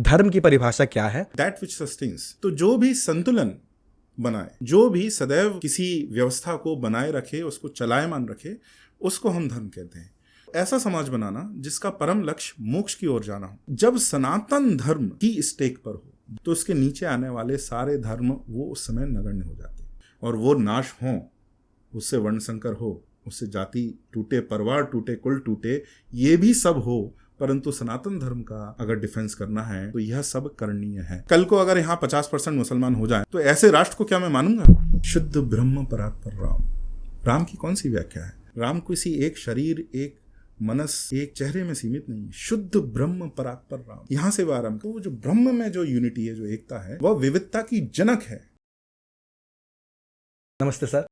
धर्म की परिभाषा क्या है? दैट विच सस्टेन्स, तो जो भी संतुलन बनाए, जो भी सदैव किसी व्यवस्था को बनाए रखे, उसको चलायमान रखे, उसको हम धर्म कहते हैं। ऐसा समाज बनाना जिसका परम लक्ष्य मोक्ष की ओर जाना हो। जब सनातन धर्म की स्टेक पर हो तो उसके नीचे आने वाले सारे धर्म वो उस समय नगण्य हो जाते हैं और वो नाश हो, उससे वर्ण संकर हो, उससे जाति टूटे, परिवार टूटे, कुल टूटे, ये भी सब हो, परंतु सनातन धर्म का अगर डिफेंस करना है तो यह सब करणीय है। कल को अगर यहाँ 50% मुसलमान हो जाए तो ऐसे राष्ट्र को क्या मैं मानूंगा? शुद्ध ब्रह्म परात्पर राम। राम की कौन सी व्याख्या है? राम किसी एक शरीर, एक मनस, एक चेहरे में सीमित नहीं है। शुद्ध ब्रह्म परात्पर राम, यहां से आरंभ। तो जो ब्रह्म में जो यूनिटी है, जो एकता है, वह विविधता की जनक है। नमस्ते सर,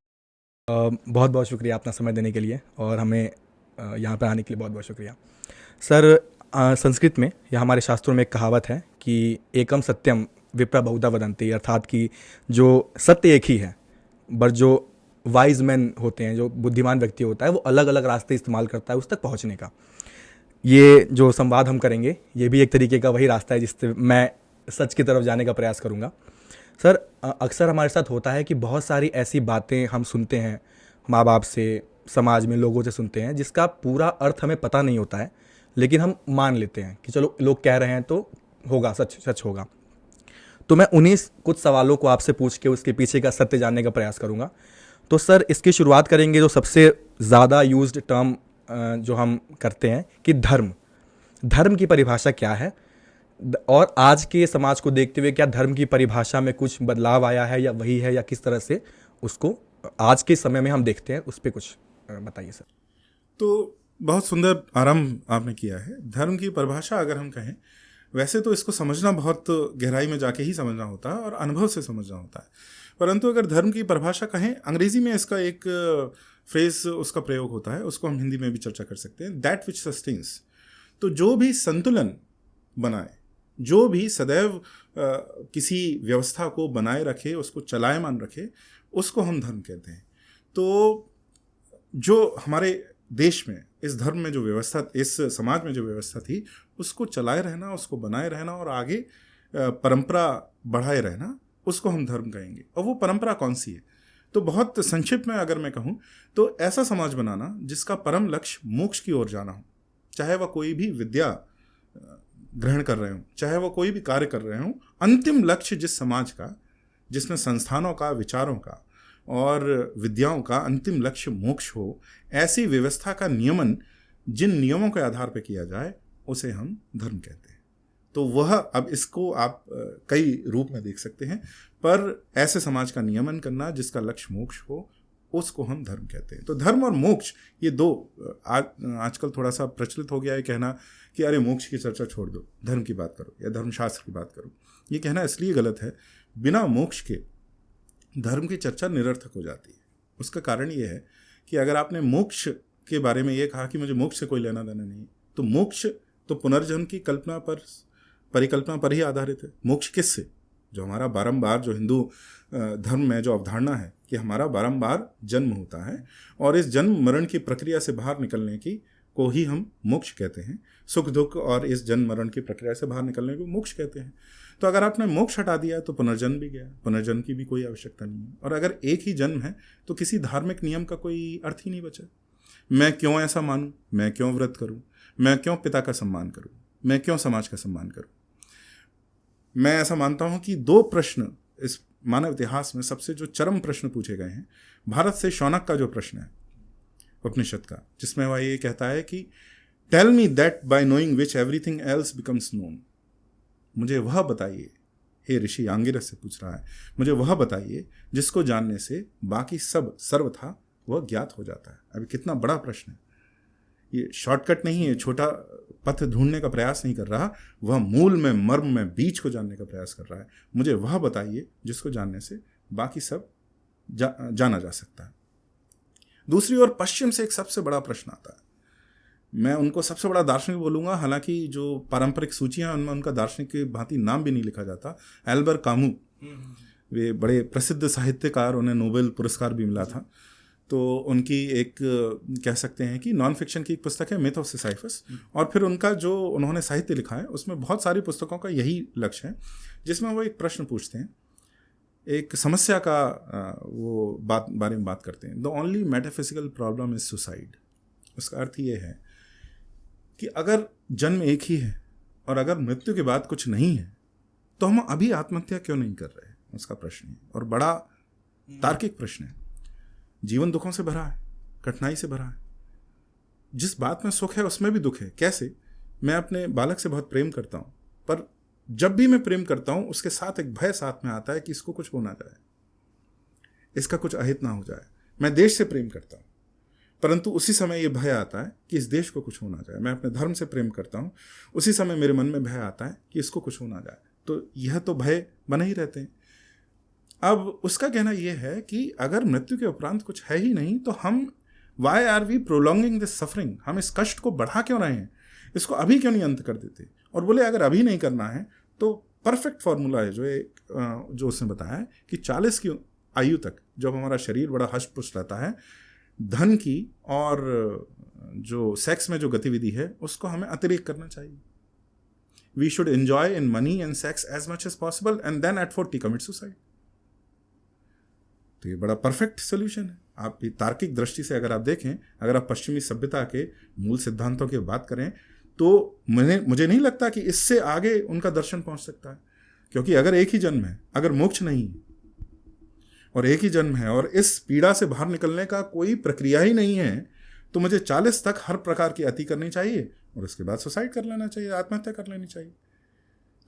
बहुत बहुत शुक्रिया अपना समय देने के लिए और हमें यहाँ पर आने के लिए बहुत बहुत शुक्रिया सर। संस्कृत में या हमारे शास्त्रों में एक कहावत है कि एकम सत्यम विप्रा बहुधा वदंती, अर्थात कि जो सत्य एक ही है, बट जो वाइज मैन होते हैं, जो बुद्धिमान व्यक्ति होता है, वो अलग अलग रास्ते इस्तेमाल करता है उस तक पहुंचने का। ये जो संवाद हम करेंगे ये भी एक तरीके का वही रास्ता है जिससे मैं सच की तरफ जाने का प्रयास करूंगा। सर, अक्सर हमारे साथ होता है कि बहुत सारी ऐसी बातें हम सुनते हैं, माँ बाप से, समाज में लोगों से सुनते हैं, जिसका पूरा अर्थ हमें पता नहीं होता है, लेकिन हम मान लेते हैं कि चलो लोग कह रहे हैं तो होगा, सच सच होगा। तो मैं उन्हीं कुछ सवालों को आपसे पूछ के उसके पीछे का सत्य जानने का प्रयास करूंगा। तो सर, इसकी शुरुआत करेंगे जो सबसे ज़्यादा यूज्ड टर्म जो हम करते हैं कि धर्म की परिभाषा क्या है, और आज के समाज को देखते हुए क्या धर्म की परिभाषा में कुछ बदलाव आया है या वही है, या किस तरह से उसको आज के समय में हम देखते हैं, उस पर कुछ बताइए सर। तो बहुत सुंदर आरंभ आपने किया है। धर्म की परिभाषा अगर हम कहें, वैसे तो इसको समझना बहुत गहराई में जाके ही समझना होता है और अनुभव से समझना होता है, परंतु अगर धर्म की परिभाषा कहें, अंग्रेजी में इसका एक फ्रेज उसका प्रयोग होता है, उसको हम हिंदी में भी चर्चा कर सकते हैं, दैट विच सस्टेन्स। तो जो भी संतुलन बनाए, जो भी सदैव किसी व्यवस्था को बनाए रखे, उसको चलायमान रखे, उसको हम धर्म कहते हैं। तो जो हमारे देश में इस धर्म में जो व्यवस्था, इस समाज में जो व्यवस्था थी, उसको चलाए रहना, उसको बनाए रहना और आगे परंपरा बढ़ाए रहना, उसको हम धर्म कहेंगे। और वो परंपरा कौन सी है? तो बहुत संक्षिप्त में अगर मैं कहूँ तो ऐसा समाज बनाना जिसका परम लक्ष्य मोक्ष की ओर जाना हो। चाहे वह कोई भी विद्या ग्रहण कर रहे हो, चाहे वह कोई भी कार्य कर रहे हो, अंतिम लक्ष्य जिस समाज का, जिसमें संस्थानों का, विचारों का और विद्याओं का अंतिम लक्ष्य मोक्ष हो, ऐसी व्यवस्था का नियमन जिन नियमों के आधार पर किया जाए, उसे हम धर्म कहते हैं। तो वह, अब इसको आप कई रूप में देख सकते हैं, पर ऐसे समाज का नियमन करना जिसका लक्ष्य मोक्ष हो, उसको हम धर्म कहते हैं। तो धर्म और मोक्ष, ये दो आजकल थोड़ा सा प्रचलित हो गया है कहना कि अरे मोक्ष की चर्चा छोड़ दो, धर्म की बात करो या धर्मशास्त्र की बात करो। ये कहना इसलिए गलत है, बिना मोक्ष के धर्म की चर्चा निरर्थक हो जाती है। उसका कारण ये है कि अगर आपने मोक्ष के बारे में ये कहा कि मुझे मोक्ष से कोई लेना देना नहीं, तो मोक्ष तो पुनर्जन्म की कल्पना पर, परिकल्पना पर ही आधारित है। मोक्ष किससे? जो हमारा बारंबार, जो हिंदू धर्म में जो अवधारणा है कि हमारा बारंबार जन्म होता है और इस जन्म मरण की प्रक्रिया से बाहर निकलने की को ही हम मोक्ष कहते हैं। सुख दुख और इस जन्म मरण की प्रक्रिया से बाहर निकलने को मोक्ष कहते हैं। तो अगर आपने मोक्ष हटा दिया तो पुनर्जन्म भी गया, पुनर्जन्म की भी कोई आवश्यकता नहीं है। और अगर एक ही जन्म है तो किसी धार्मिक नियम का कोई अर्थ ही नहीं बचा। मैं क्यों ऐसा मानूं, मैं क्यों व्रत करूं, मैं क्यों पिता का सम्मान करूं, मैं क्यों समाज का सम्मान करूं? मैं ऐसा मानता हूं कि दो प्रश्न इस मानव इतिहास में सबसे जो चरम प्रश्न पूछे गए हैं, भारत से शौनक का जो प्रश्न है उपनिषद का, जिसमें वह ये कहता है कि tell me that by knowing which everything else becomes known. मुझे वह बताइए, हे ऋषि आंगिरस से पूछ रहा है, मुझे वह बताइए जिसको जानने से बाकी सब सर्वथा वह ज्ञात हो जाता है। अभी कितना बड़ा प्रश्न है, ये शॉर्टकट नहीं है, छोटा पथ ढूंढने का प्रयास नहीं कर रहा, वह मूल में, मर्म में, बीज को जानने का प्रयास कर रहा है। मुझे वह बताइए जिसको जानने से बाकी सब जाना जा सकता है। दूसरी ओर पश्चिम से एक सबसे बड़ा प्रश्न आता है। मैं उनको सबसे बड़ा दार्शनिक बोलूंगा, हालांकि जो पारंपरिक सूचियां उनमें उनका दार्शनिक के भांति नाम भी नहीं लिखा जाता। एल्बर कामू, वे बड़े प्रसिद्ध साहित्यकार, उन्हें नोबेल पुरस्कार भी मिला था। तो उनकी एक कह सकते हैं कि नॉन फिक्शन की एक पुस्तक है मिथ ऑफ सिसाइफस, और फिर उनका जो उन्होंने साहित्य लिखा है उसमें बहुत सारी पुस्तकों का यही लक्ष्य है, जिसमें वो एक प्रश्न पूछते हैं, एक समस्या का वो बारे में बात करते हैं। The only metaphysical problem is suicide. उसका अर्थ ये है कि अगर जन्म एक ही है और अगर मृत्यु के बाद कुछ नहीं है तो हम अभी आत्महत्या क्यों नहीं कर रहे, उसका प्रश्न है, और बड़ा तार्किक प्रश्न है। जीवन दुखों से भरा है, कठिनाई से भरा है, जिस बात में सुख है उसमें भी दुख है। कैसे? मैं अपने बालक से बहुत प्रेम करता हूं, पर जब भी मैं प्रेम करता हूं उसके साथ एक भय साथ में आता है कि इसको कुछ हो ना जाए, इसका कुछ अहित ना हो जाए। मैं देश से प्रेम करता हूं, परंतु उसी समय ये भय आता है कि इस देश को कुछ हो ना जाए। मैं अपने धर्म से प्रेम करता हूं, उसी समय मेरे मन में भय आता है कि इसको कुछ हो ना जाए। तो यह तो भय बने ही रहते हैं। अब उसका कहना यह है कि अगर मृत्यु के उपरांत कुछ है ही नहीं तो हम why are we prolonging this suffering, हम इस कष्ट को बढ़ा क्यों रहे हैं, इसको अभी क्यों नहीं अंत कर देते। और बोले अगर अभी नहीं करना है तो परफेक्ट फॉर्मूला है जो उसने बताया है कि 40 की आयु तक जब हमारा शरीर बड़ा हष्ट पुष्ट रहता है, धन की और जो सेक्स में जो गतिविधि है उसको हमें अतिरिक्त करना चाहिए। We should enjoy in money and sex as much as possible and then at 40 commit suicide. तो ये बड़ा परफेक्ट सोल्यूशन है। आप तार्किक दृष्टि से अगर आप देखें, अगर आप पश्चिमी सभ्यता के मूल सिद्धांतों की बात करें तो मुझे नहीं लगता कि इससे आगे उनका दर्शन पहुंच सकता है। क्योंकि अगर एक ही जन्म है, अगर मोक्ष नहीं है और एक ही जन्म है और इस पीड़ा से बाहर निकलने का कोई प्रक्रिया ही नहीं है, तो मुझे 40 तक हर प्रकार की अति करनी चाहिए और उसके बाद सुसाइड कर लेना चाहिए, आत्महत्या कर लेनी चाहिए।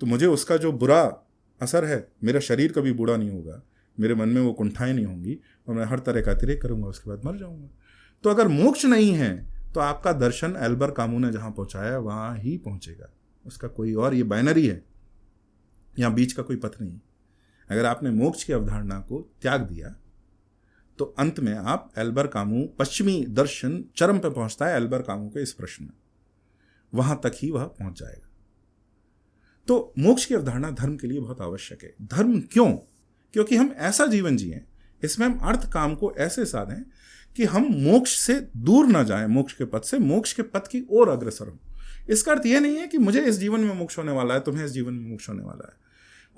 तो मुझे उसका जो बुरा असर है, मेरा शरीर कभी बूढ़ा नहीं होगा, मेरे मन में वो कुंठाएं नहीं होंगी और मैं हर तरह का अतिरेक करूंगा, उसके बाद मर जाऊंगा। तो अगर मोक्ष नहीं है तो आपका दर्शन एल्बर कामू ने जहां पहुंचाया वहां ही पहुंचेगा, उसका कोई और, ये बाइनरी है, यहां बीच का कोई पथ नहीं। अगर आपने मोक्ष की अवधारणा को त्याग दिया तो अंत में आप एल्बर कामू, पश्चिमी दर्शन चरम पे पहुंचता है एल्बर कामू के इस प्रश्न में, वहां तक ही वह पहुंच जाएगा। तो मोक्ष की अवधारणा धर्म के लिए बहुत आवश्यक है। धर्म क्यों? क्योंकि हम ऐसा जीवन जिएं, इसमें हम अर्थ काम को ऐसे साधें कि हम मोक्ष से दूर ना जाएं, मोक्ष के पथ से मोक्ष के पथ की ओर अग्रसर हों। इसका अर्थ यह नहीं है कि मुझे इस जीवन में मोक्ष होने वाला है, तुम्हें इस जीवन में मोक्ष होने वाला है।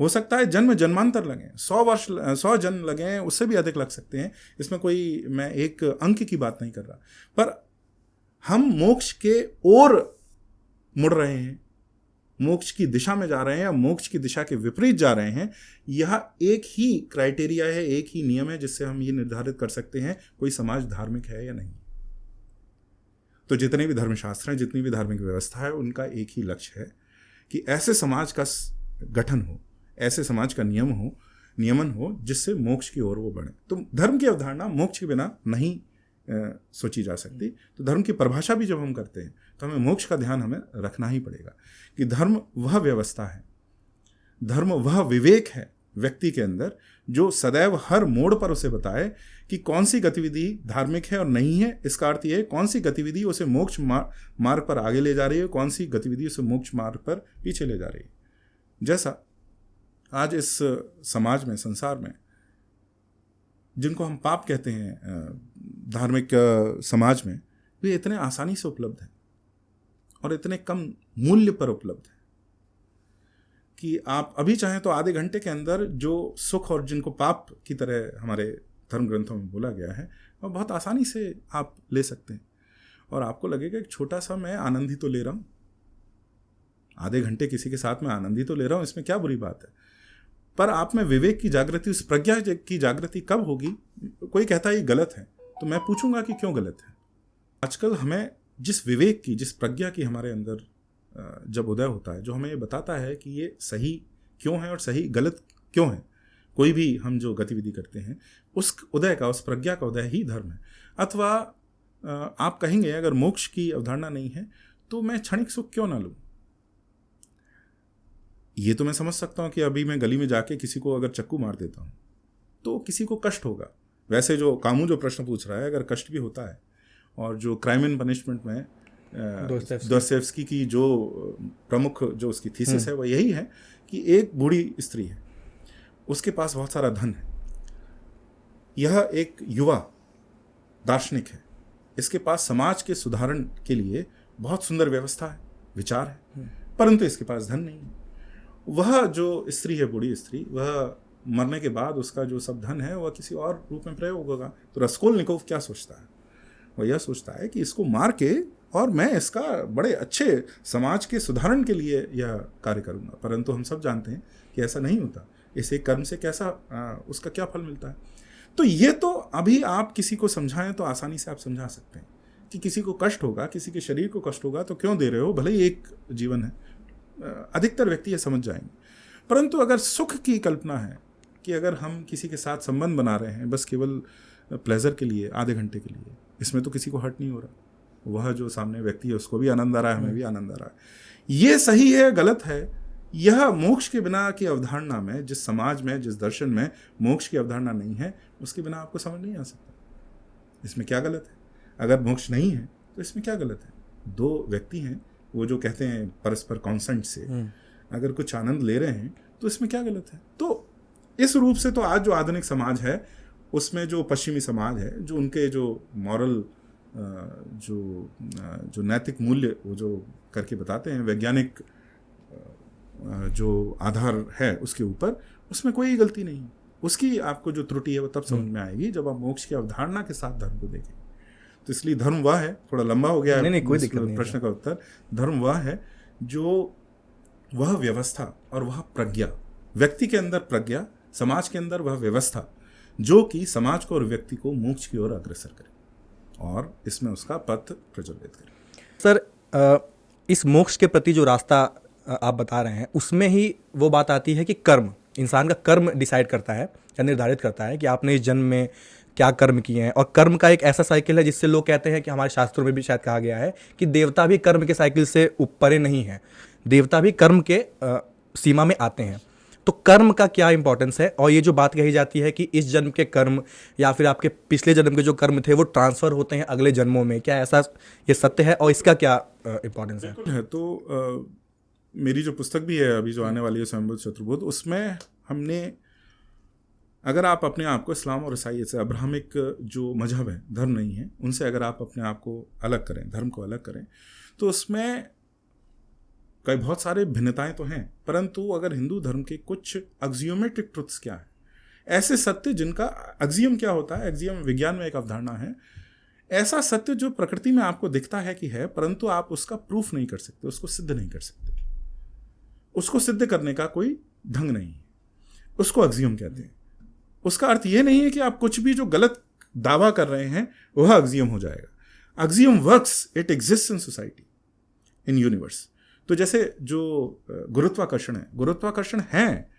हो सकता है जन्म जन्मांतर लगे, 100 जन्म लगे, उससे भी अधिक लग सकते हैं। इसमें कोई, मैं एक अंक की बात नहीं कर रहा, पर हम मोक्ष के ओर मुड़ रहे हैं, मोक्ष की दिशा में जा रहे हैं या मोक्ष की दिशा के विपरीत जा रहे हैं। यह एक ही क्राइटेरिया है, एक ही नियम है जिससे हम ये निर्धारित कर सकते हैं कोई समाज धार्मिक है या नहीं। तो जितने भी धर्मशास्त्र हैं, जितनी भी धार्मिक व्यवस्था है, उनका एक ही लक्ष्य है कि ऐसे समाज का गठन हो, ऐसे समाज का नियमन हो जिससे मोक्ष की ओर वो बढ़े। तो धर्म की अवधारणा मोक्ष के बिना नहीं सोची जा सकती। तो धर्म की परिभाषा भी जब हम करते हैं तो हमें मोक्ष का ध्यान हमें रखना ही पड़ेगा कि धर्म वह व्यवस्था है, धर्म वह विवेक है व्यक्ति के अंदर जो सदैव हर मोड़ पर उसे बताए कि कौन सी गतिविधि धार्मिक है और नहीं है। इसका अर्थ यह है कौन सी गतिविधि उसे मोक्ष मार्ग पर आगे ले जा रही है, कौन सी गतिविधि उसे मोक्ष मार्ग पर पीछे ले जा रही है। जैसा आज इस समाज में, संसार में, जिनको हम पाप कहते हैं धार्मिक समाज में, वे इतने आसानी से उपलब्ध हैं और इतने कम मूल्य पर उपलब्ध है कि आप अभी चाहें तो आधे घंटे के अंदर जो सुख, और जिनको पाप की तरह हमारे धर्म ग्रंथों में बोला गया है, वह बहुत आसानी से आप ले सकते हैं। और आपको लगेगा एक छोटा सा मैं आनंद ही तो ले रहा हूँ, आधे घंटे किसी के साथ में आनंद ही तो ले रहा हूँ, इसमें क्या बुरी बात है। पर आप में विवेक की जागृति, उस प्रज्ञा की जागृति कब होगी? कोई कहता है ये गलत है, तो मैं पूछूंगा कि क्यों गलत है। आजकल हमें जिस विवेक की, जिस प्रज्ञा की हमारे अंदर जब उदय होता है, जो हमें ये बताता है कि ये सही क्यों है और सही गलत क्यों है, कोई भी हम जो गतिविधि करते हैं, उस उदय का, उस प्रज्ञा का उदय ही धर्म है। अथवा आप कहेंगे अगर मोक्ष की अवधारणा नहीं है तो मैं क्षणिक सुख क्यों ना लूँ। ये तो मैं समझ सकता हूँ कि अभी मैं गली में जाके किसी को अगर चक्कू मार देता हूँ तो किसी को कष्ट होगा। वैसे जो कामू जो प्रश्न पूछ रहा है, अगर कष्ट भी होता है, और जो क्राइम एंड पनिशमेंट में दोस्तोयेव्स्की की जो प्रमुख जो उसकी थीसिस है वो यही है कि एक बूढ़ी स्त्री है, उसके पास बहुत सारा धन है, यह एक युवा दार्शनिक है, इसके पास समाज के सुधारण के लिए बहुत सुंदर व्यवस्था है, विचार है, परंतु इसके पास धन नहीं है। वह जो स्त्री है, बूढ़ी स्त्री, वह मरने के बाद उसका जो सब धन है वह किसी और रूप में प्रयोग होगा। तो रस्कोल्निकोव क्या सोचता है? वह यह सोचता है कि इसको मार के और मैं इसका बड़े अच्छे समाज के सुधारण के लिए यह कार्य करूंगा। परंतु हम सब जानते हैं कि ऐसा नहीं होता। इस एक कर्म से कैसा उसका क्या फल मिलता है। तो ये तो अभी आप किसी को समझाएं तो आसानी से आप समझा सकते हैं कि किसी को कष्ट होगा, किसी के शरीर को कष्ट होगा तो क्यों दे रहे हो, भले ही एक जीवन है, अधिकतर व्यक्ति ये समझ जाएंगे। परंतु अगर सुख की कल्पना है कि अगर हम किसी के साथ संबंध बना रहे हैं बस केवल प्लेजर के लिए, आधे घंटे के लिए, इसमें तो किसी को हर्ट नहीं हो रहा, वह जो सामने व्यक्ति है उसको भी आनंद आ रहा है, हमें भी आनंद आ रहा है। ये सही है, गलत है? यह मोक्ष के बिना की अवधारणा में, जिस समाज में, जिस दर्शन में मोक्ष की अवधारणा नहीं है, उसके बिना आपको समझ नहीं आ सकता इसमें क्या गलत है। अगर मोक्ष नहीं है तो इसमें क्या गलत है? दो व्यक्ति हैं, वो जो कहते हैं परस्पर कॉन्सेंट से अगर कुछ आनंद ले रहे हैं तो इसमें क्या गलत है? तो इस रूप से तो आज जो आधुनिक समाज है उसमें जो पश्चिमी समाज है, जो उनके जो मॉरल जो नैतिक मूल्य वो जो करके बताते हैं, वैज्ञानिक जो आधार है उसके ऊपर, उसमें कोई गलती नहीं। उसकी आपको जो त्रुटि है वो तब समझ में आएगी जब आप मोक्ष की अवधारणा के साथ धर्म को देखें। तो इसलिए धर्म वह है, थोड़ा लंबा हो गया है कोई दिक्कत नहीं, प्रश्न का उत्तर। धर्म वह है जो वह व्यवस्था और वह प्रज्ञा, व्यक्ति के अंदर प्रज्ञा, समाज के अंदर वह व्यवस्था जो कि समाज को और व्यक्ति को मोक्ष की ओर अग्रसर करे और इसमें उसका पथ प्रज्वलित करे। सर, इस मोक्ष के प्रति जो रास्ता आप बता रहे हैं उसमें ही वो बात आती है कि कर्म, इंसान का कर्म डिसाइड करता है या निर्धारित करता है कि आपने इस जन्म में क्या कर्म किए हैं। और कर्म का एक ऐसा साइकिल है जिससे लोग कहते हैं कि हमारे शास्त्रों में भी शायद कहा गया है कि देवता भी कर्म के साइकिल से ऊपर नहीं है, देवता भी कर्म के सीमा में आते हैं। तो कर्म का क्या इंपॉर्टेंस है? और ये जो बात कही जाती है कि इस जन्म के कर्म या फिर आपके पिछले जन्म के जो कर्म थे वो ट्रांसफर होते हैं अगले जन्मों में, क्या ऐसा ये सत्य है और इसका क्या इंपॉर्टेंस है? तो मेरी जो पुस्तक भी है अभी जो आने वाली है स्वयंबुद्ध चतुर्बुद्ध, उसमें हमने, अगर आप अपने आप को इस्लाम और ईसाई से अब्राहमिक जो मजहब है, धर्म नहीं है, उनसे अगर आप अपने आप को अलग करें, धर्म को अलग करें, तो उसमें कई बहुत सारे भिन्नताएं तो हैं। परंतु अगर हिंदू धर्म के कुछ एक्सियोमेट्रिक ट्रुथ्स क्या है, ऐसे सत्य जिनका एक्सियम क्या होता है, एक्सियम विज्ञान में एक अवधारणा है, ऐसा सत्य जो प्रकृति में आपको दिखता है कि है, परंतु आप उसका प्रूफ नहीं कर सकते, उसको सिद्ध नहीं कर सकते, उसको सिद्ध करने का कोई ढंग नहीं है, उसको एक्सियम कहते हैं। उसका अर्थ ये नहीं है कि आप कुछ भी जो गलत दावा कर रहे हैं वह एक्सियम हो जाएगा। Axiom works, it exists in society, in universe. तो जैसे जो गुरुत्वाकर्षण है, गुरुत्वाकर्षण है,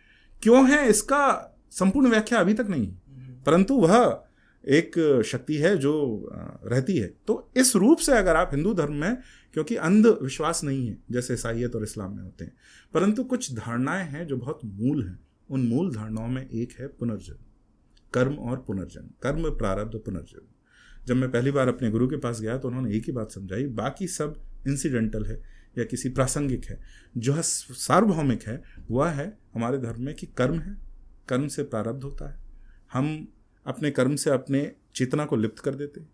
क्यों है इसका संपूर्ण व्याख्या अभी तक नहीं, परंतु वह एक शक्ति है जो रहती है। तो इस रूप से अगर आप हिंदू धर्म में, क्योंकि अंधविश्वास नहीं है जैसे ईसाईयत और इस्लाम में होते हैं, परंतु कुछ धारणाएं हैं जो बहुत मूल हैं। उन मूल धारणाओं में एक है पुनर्जन्म, कर्म और पुनर्जन्म, कर्म प्रारब्ध पुनर्जन्म। जब मैं पहली बार अपने गुरु के पास गया तो उन्होंने एक ही बात समझाई, बाकी सब इंसिडेंटल है या किसी प्रासंगिक है, जो है सार्वभौमिक है वह है हमारे धर्म में कि कर्म है, कर्म से प्रारब्ध होता है, हम अपने कर्म से अपने चेतना को लिप्त कर देते हैं,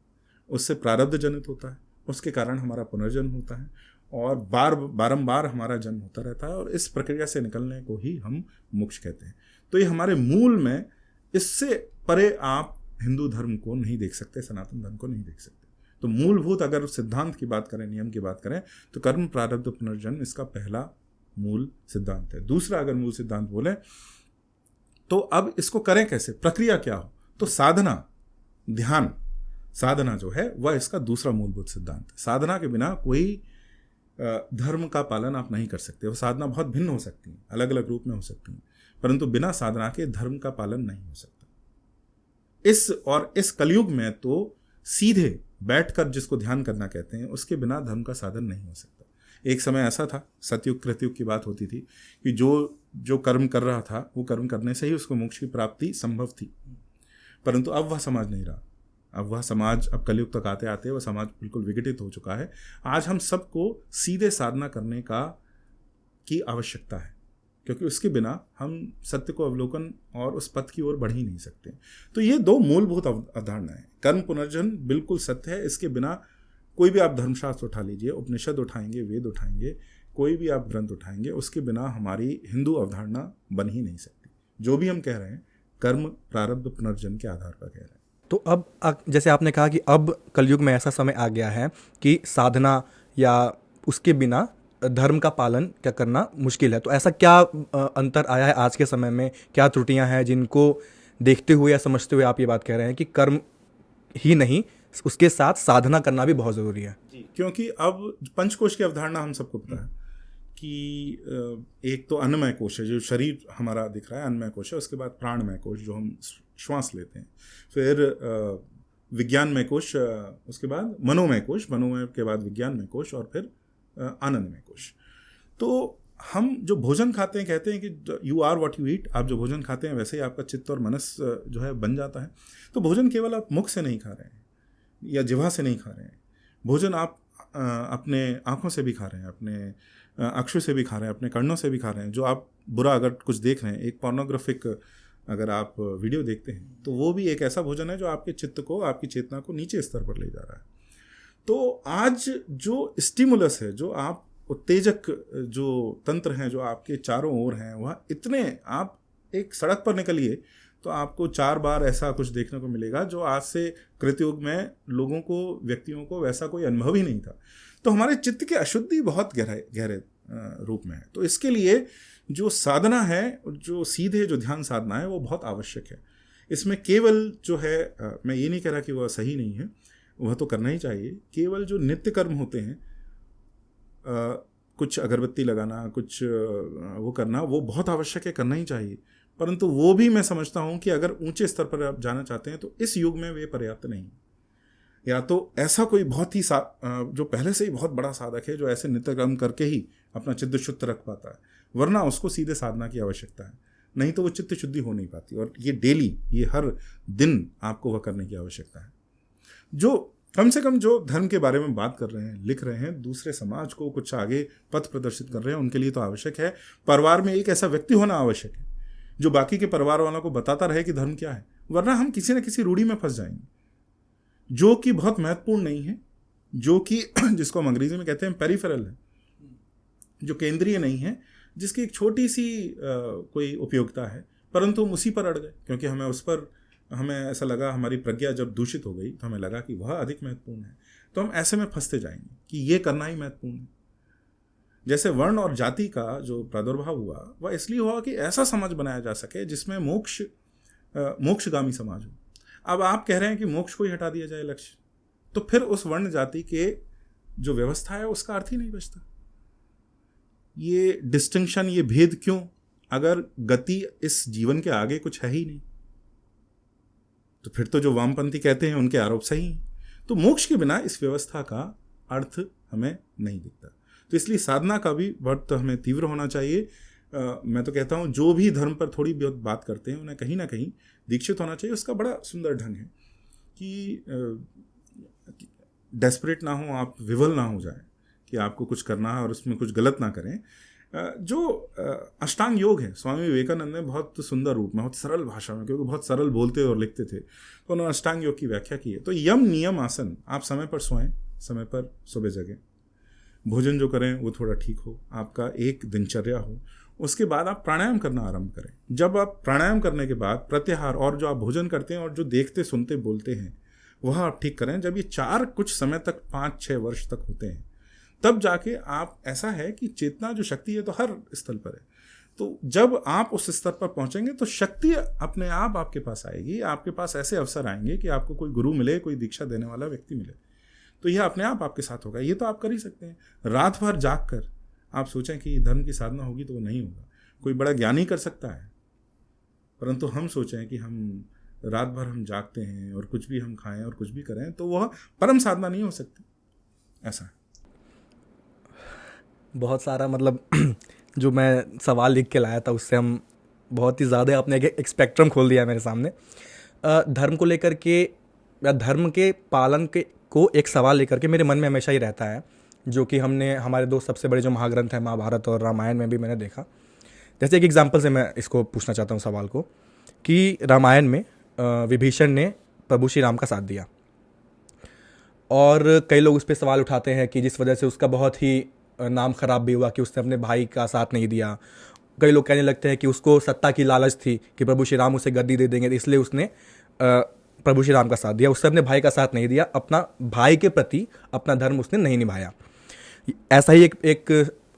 उससे प्रारब्ध जनित होता है, उसके कारण हमारा पुनर्जन्म होता है और बारंबार हमारा जन्म होता रहता है, और इस प्रक्रिया से निकलने को ही हम मोक्ष कहते हैं। तो ये हमारे मूल में, इससे परे आप हिंदू धर्म को नहीं देख सकते, सनातन धर्म को नहीं देख सकते। तो मूलभूत अगर सिद्धांत की बात करें, नियम की बात करें, तो कर्म प्रारब्ध पुनर्जन्म इसका पहला मूल सिद्धांत है। दूसरा अगर मूल सिद्धांत बोले तो अब इसको करें कैसे, प्रक्रिया क्या हो, तो साधना, ध्यान साधना जो है वह इसका दूसरा मूलभूत सिद्धांत है। साधना के बिना कोई धर्म का पालन आप नहीं कर सकते। वो साधना बहुत भिन्न हो सकती है, अलग अलग रूप में हो सकती है, परंतु बिना साधना के धर्म का पालन नहीं हो सकता। इस कलयुग में तो सीधे बैठकर जिसको ध्यान करना कहते हैं, उसके बिना धर्म का साधन नहीं हो सकता। एक समय ऐसा था, सतयुग कृतयुग की बात होती थी, कि जो कर्म कर रहा था वो कर्म करने से ही उसको मोक्ष की प्राप्ति संभव थी, परंतु अब वह समाज नहीं रहा। अब वह समाज, अब कलयुग तक आते आते वह समाज बिल्कुल विघटित हो चुका है। आज हम सबको सीधे साधना करने की आवश्यकता है, क्योंकि उसके बिना हम सत्य को अवलोकन और उस पथ की ओर बढ़ ही नहीं सकते। तो ये दो मूलभूत अवधारणाएं, कर्म पुनर्जन्म बिल्कुल सत्य है, इसके बिना कोई भी आप धर्मशास्त्र उठा लीजिए, उपनिषद उठाएंगे, वेद उठाएंगे, कोई भी आप ग्रंथ उठाएंगे, उसके बिना हमारी हिंदू अवधारणा बन ही नहीं सकती। जो भी हम कह रहे हैं कर्म प्रारब्ध पुनर्जन्म के आधार पर कह रहे हैं। तो अब जैसे आपने कहा कि अब कलयुग में ऐसा समय आ गया है कि साधना या उसके बिना धर्म का पालन क्या करना मुश्किल है, तो ऐसा क्या अंतर आया है आज के समय में, क्या त्रुटियां हैं जिनको देखते हुए या समझते हुए आप ये बात कह रहे हैं कि कर्म ही नहीं, उसके साथ साधना करना भी बहुत ज़रूरी है? क्योंकि अब पंचकोश की अवधारणा हम सबको पता है कि एक तो अन्नमय कोश है, जो शरीर हमारा दिख रहा है, अन्नमय कोश है। उसके बाद प्राणमय कोश, जो हम श्वास लेते हैं। फिर विज्ञानमय कोश, उसके बाद मनोमय कोश, मनोमय के बाद विज्ञानमय कोश, और फिर आनंदमय कोश। तो हम जो भोजन खाते हैं, कहते हैं कि you are what you eat, आप जो भोजन खाते हैं वैसे ही आपका चित्त और मनस जो है बन जाता है। तो भोजन केवल आप मुख से नहीं खा रहे हैं या जिह्वा से नहीं खा रहे हैं, भोजन आप अपने आँखों से भी खा रहे हैं, अपने अक्षु से भी खा रहे हैं, अपने कर्णों से भी खा रहे हैं। जो आप बुरा अगर कुछ देख रहे हैं, एक पोर्नोग्राफिक अगर आप वीडियो देखते हैं, तो वो भी एक ऐसा भोजन है जो आपके चित्त को, आपकी चेतना को नीचे स्तर पर ले जा रहा है। तो आज जो स्टिमुलस है, जो आप उत्तेजक जो तंत्र हैं जो आपके चारों ओर हैं, वह इतने, आप एक सड़क पर निकलिए तो आपको 4 बार ऐसा कुछ देखने को मिलेगा जो आज से कृतयुग में लोगों को, व्यक्तियों को वैसा कोई अनुभव ही नहीं था। तो हमारे चित्त की अशुद्धि बहुत गहरे रूप में है। तो इसके लिए जो साधना है, जो सीधे जो ध्यान साधना है, वो बहुत आवश्यक है। इसमें केवल जो है, मैं ये नहीं कह रहा कि वह सही नहीं है, वह तो करना ही चाहिए। केवल जो नित्य कर्म होते हैं, कुछ अगरबत्ती लगाना, कुछ वो करना, वो बहुत आवश्यक है, करना ही चाहिए। परंतु वो भी मैं समझता हूँ कि अगर ऊंचे स्तर पर आप जाना चाहते हैं तो इस युग में वे पर्याप्त नहीं। या तो ऐसा कोई बहुत ही जो पहले से ही बहुत बड़ा साधक है, जो ऐसे नित्य कर्म करके ही अपना चित्त शुद्ध रख पाता है, वरना उसको सीधे साधना की आवश्यकता है। नहीं तो वो चित्त शुद्धि हो नहीं पाती। और ये डेली, ये हर दिन आपको वह करने की आवश्यकता है। जो कम से कम जो धर्म के बारे में बात कर रहे हैं, लिख रहे हैं, दूसरे समाज को कुछ आगे पथ प्रदर्शित कर रहे हैं, उनके लिए तो आवश्यक है। परिवार में एक ऐसा व्यक्ति होना आवश्यक है जो बाकी के परिवार वालों को बताता रहे कि धर्म क्या है, वरना हम किसी न किसी रूढ़ी में फंस जाएंगे जो कि बहुत महत्वपूर्ण नहीं है, जो कि जिसको हम अंग्रेजी में कहते हैं पेरिफेरल है, जो केंद्रीय नहीं है, जिसकी एक छोटी सी कोई उपयोगिता है, परंतु हम उसी पर अड़ गए क्योंकि हमें ऐसा लगा, हमारी प्रज्ञा जब दूषित हो गई तो हमें लगा कि वह अधिक महत्वपूर्ण है। तो हम ऐसे में फंसते जाएंगे कि ये करना ही महत्वपूर्ण है। जैसे वर्ण और जाति का जो प्रादुर्भाव हुआ, वह इसलिए हुआ कि ऐसा समाज बनाया जा सके जिसमें मोक्षगामी समाज हो। अब आप कह रहे हैं कि मोक्ष को ही हटा दिया जाए लक्ष्य, तो फिर उस वर्ण जाति के जो व्यवस्था है उसका अर्थ ही नहीं बचता। ये डिस्टिंक्शन, ये भेद क्यों, अगर गति इस जीवन के आगे कुछ है ही नहीं, तो फिर तो जो वामपंथी कहते हैं उनके आरोप सही हैं। तो मोक्ष के बिना इस व्यवस्था का अर्थ हमें नहीं दिखता। तो इसलिए साधना का भी बहुत हमें तीव्र होना चाहिए। मैं तो कहता हूँ जो भी धर्म पर थोड़ी बहुत बात करते हैं उन्हें कहीं ना कहीं दीक्षित होना चाहिए। उसका बड़ा सुंदर ढंग है कि डेस्परेट ना हो, आप विवल ना हो जाए कि आपको कुछ करना है और उसमें कुछ गलत ना करें। जो अष्टांग योग है, स्वामी विवेकानंद ने बहुत सुंदर रूप में, बहुत सरल भाषा में, क्योंकि बहुत सरल बोलते और लिखते थे, तो उन्होंने अष्टांग योग की व्याख्या की है। तो यम नियम आसन, आप समय पर सोएं, समय पर सुबह जगें, भोजन जो करें वो थोड़ा ठीक हो, आपका एक दिनचर्या हो। उसके बाद आप प्राणायाम करना आरंभ करें। जब आप प्राणायाम करने के बाद प्रत्याहार और जो आप भोजन करते हैं और जो देखते सुनते बोलते हैं वह आप ठीक करें। जब ये 4 कुछ समय तक 5-6 वर्ष तक होते हैं, तब जाके आप, ऐसा है कि चेतना जो शक्ति है तो हर स्थल पर है। तो जब आप उस स्तर पर पहुंचेंगे तो शक्ति अपने आप आपके पास आएगी। आपके पास ऐसे अवसर आएंगे कि आपको कोई गुरु मिले, कोई दीक्षा देने वाला व्यक्ति मिले, तो यह अपने आप आपके साथ होगा। ये तो आप कर ही सकते हैं। रात भर जाग कर आप सोचें कि धर्म की साधना होगी तो वो नहीं होगा। कोई बड़ा ज्ञानी कर सकता है, परंतु हम सोचें कि हम रात भर हम जागते हैं और कुछ भी हम खाएं और कुछ भी करें, तो वह परम साधना नहीं हो सकती। ऐसा है। बहुत सारा मतलब जो मैं सवाल लिख के लाया था उससे हम बहुत ही ज़्यादा, आपने एक स्पेक्ट्रम खोल दिया मेरे सामने। धर्म को लेकर के या धर्म के पालन के को एक सवाल लेकर के मेरे मन में हमेशा ही रहता है, जो कि हमने हमारे 2 सबसे बड़े जो महाग्रंथ हैं, महाभारत और रामायण में भी मैंने देखा जैसे एक एग्जाम्पल से मैं इसको पूछना चाहता हूँ सवाल को, कि रामायण में विभीषण ने प्रभु श्री राम का साथ दिया, और कई लोग उस पर सवाल उठाते हैं कि जिस वजह से उसका बहुत ही नाम खराब भी हुआ कि उसने अपने भाई का साथ नहीं दिया। कई लोग कहने लगते हैं कि उसको सत्ता की लालच थी कि प्रभु श्री राम उसे गद्दी दे देंगे, इसलिए उसने प्रभु श्री राम का साथ दिया, उसने अपने भाई का साथ नहीं दिया, अपना भाई के प्रति अपना धर्म उसने नहीं निभाया। ऐसा ही एक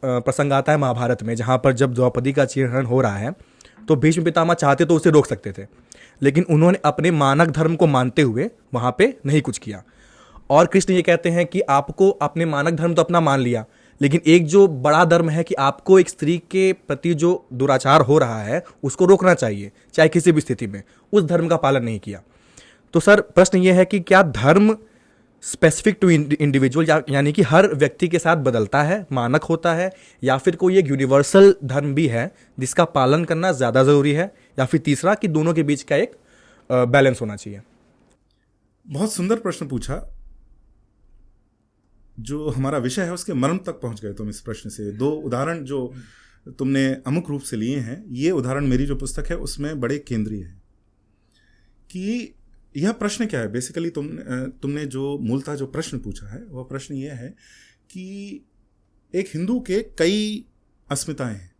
प्रसंग आता है महाभारत में, जहाँ पर जब द्रौपदी का चीरहरण हो रहा है तो भीष्म पितामह चाहते तो उसे रोक सकते थे, लेकिन उन्होंने अपने मानक धर्म को मानते हुए वहाँ पे नहीं कुछ किया। और कृष्ण ये कहते हैं कि आपको अपने मानक धर्म तो अपना मान लिया, लेकिन एक जो बड़ा धर्म है कि आपको एक स्त्री के प्रति जो दुराचार हो रहा है उसको रोकना चाहिए, चाहे किसी भी स्थिति में, उस धर्म का पालन नहीं किया। तो सर प्रश्न ये है कि क्या धर्म स्पेसिफिक टू इंडिविजुअल, यानी कि हर व्यक्ति के साथ बदलता है, मानक होता है, या फिर कोई एक यूनिवर्सल धर्म भी है जिसका पालन करना ज़्यादा ज़रूरी है, या फिर तीसरा कि दोनों के बीच का एक बैलेंस होना चाहिए? बहुत सुंदर प्रश्न पूछा। जो हमारा विषय है उसके मर्म तक पहुंच गए तुम इस प्रश्न से। दो उदाहरण जो तुमने अमुक रूप से लिए हैं, ये उदाहरण मेरी जो पुस्तक है उसमें बड़े केंद्रीय है कि यह प्रश्न क्या है। बेसिकली तुमने जो मूलतः जो प्रश्न पूछा है वह प्रश्न यह है कि एक हिंदू के कई अस्मिताएं हैं,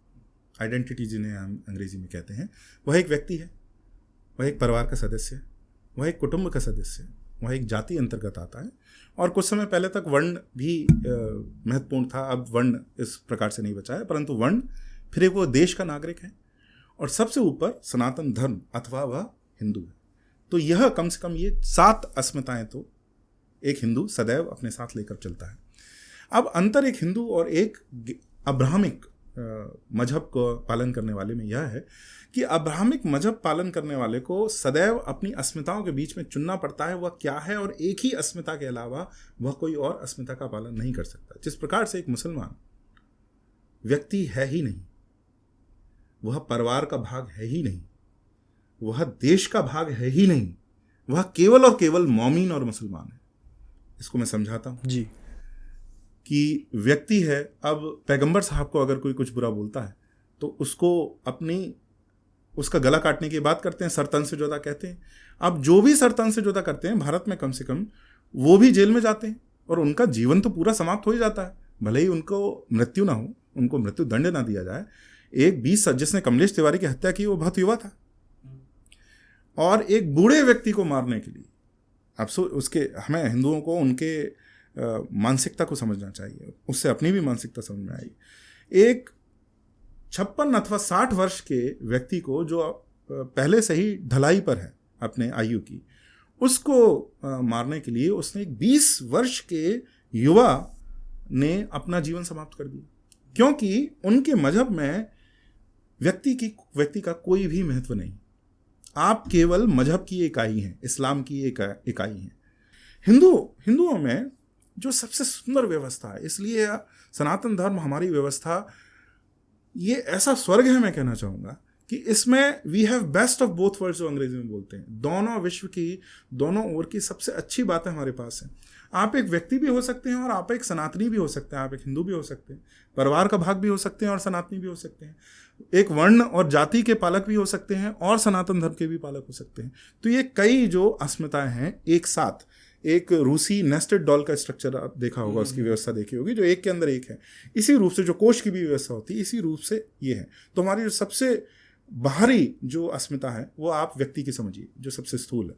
आइडेंटिटी जिन्हें हम अंग्रेजी में कहते हैं। वह एक व्यक्ति है, वह एक परिवार का सदस्य है, वह एक कुटुंब का सदस्य है, वह एक जाति अंतर्गत आता है। और कुछ समय पहले तक वर्ण भी महत्वपूर्ण था, अब वर्ण इस प्रकार से नहीं बचा है, परंतु वर्ण फिर एक वो देश का नागरिक है, और सबसे ऊपर सनातन धर्म अथवा वह हिंदू है। तो यह कम से कम ये 7 अस्मिताएं तो एक हिंदू सदैव अपने साथ लेकर चलता है। अब अंतर एक हिंदू और एक अब्राहमिक मजहब को पालन करने वाले में यह है कि अब्राहमिक मजहब पालन करने वाले को सदैव अपनी अस्मिताओं के बीच में चुनना पड़ता है वह क्या है, और एक ही अस्मिता के अलावा वह कोई और अस्मिता का पालन नहीं कर सकता। जिस प्रकार से एक मुसलमान व्यक्ति है ही नहीं, वह परिवार का भाग है ही नहीं, वह देश का भाग है ही नहीं, वह केवल और केवल मोमिन और मुसलमान है। इसको मैं समझाता हूं जी, कि व्यक्ति है, अब पैगंबर साहब को अगर कोई कुछ बुरा बोलता है तो उसको उसका गला काटने की बात करते हैं, सरतन से जुदा कहते हैं। अब जो भी सरतन से जुदा करते हैं भारत में कम से कम वो भी जेल में जाते हैं, और उनका जीवन तो पूरा समाप्त हो ही जाता है, भले ही उनको मृत्यु ना हो, उनको मृत्यु दंड ना दिया जाए। एक 20 जिसने कमलेश तिवारी की हत्या की वो बहुत युवा था, और एक बूढ़े व्यक्ति को मारने के लिए हमें हिंदुओं को उनके मानसिकता को समझना चाहिए, उससे अपनी भी मानसिकता समझ में आई। एक 56 अथवा 60 वर्ष के व्यक्ति को जो पहले से ही ढलाई पर है अपने आयु की, उसको मारने के लिए उसने एक 20 वर्ष के युवा ने अपना जीवन समाप्त कर दिया, क्योंकि उनके मजहब में व्यक्ति का कोई भी महत्व नहीं। आप केवल मजहब की इकाई हैं, इस्लाम की एक इकाई हैं। हिंदुओं में जो सबसे सुंदर व्यवस्था है, इसलिए सनातन धर्म हमारी व्यवस्था ये ऐसा स्वर्ग है, मैं कहना चाहूँगा कि इसमें we have best of both worlds, जो अंग्रेजी में बोलते हैं। दोनों विश्व की दोनों ओर की सबसे अच्छी बातें हमारे पास हैं। आप एक व्यक्ति भी हो सकते हैं और आप एक सनातनी भी हो सकते हैं, आप एक हिंदू भी हो सकते हैं, परिवार का भाग भी हो सकते हैं और सनातनी भी हो सकते हैं, एक वर्ण और जाति के पालक भी हो सकते हैं और सनातन धर्म के भी पालक हो सकते हैं। तो ये कई जो अस्मिताएं हैं एक साथ, एक रूसी नेस्टेड डॉल का स्ट्रक्चर आप देखा होगा, उसकी व्यवस्था देखी होगी, जो एक के अंदर एक है। इसी रूप से जो कोश की भी व्यवस्था होती है, इसी रूप से ये है। तो हमारी जो सबसे बाहरी जो अस्मिता है वो आप व्यक्ति की समझिए, जो सबसे स्थूल है।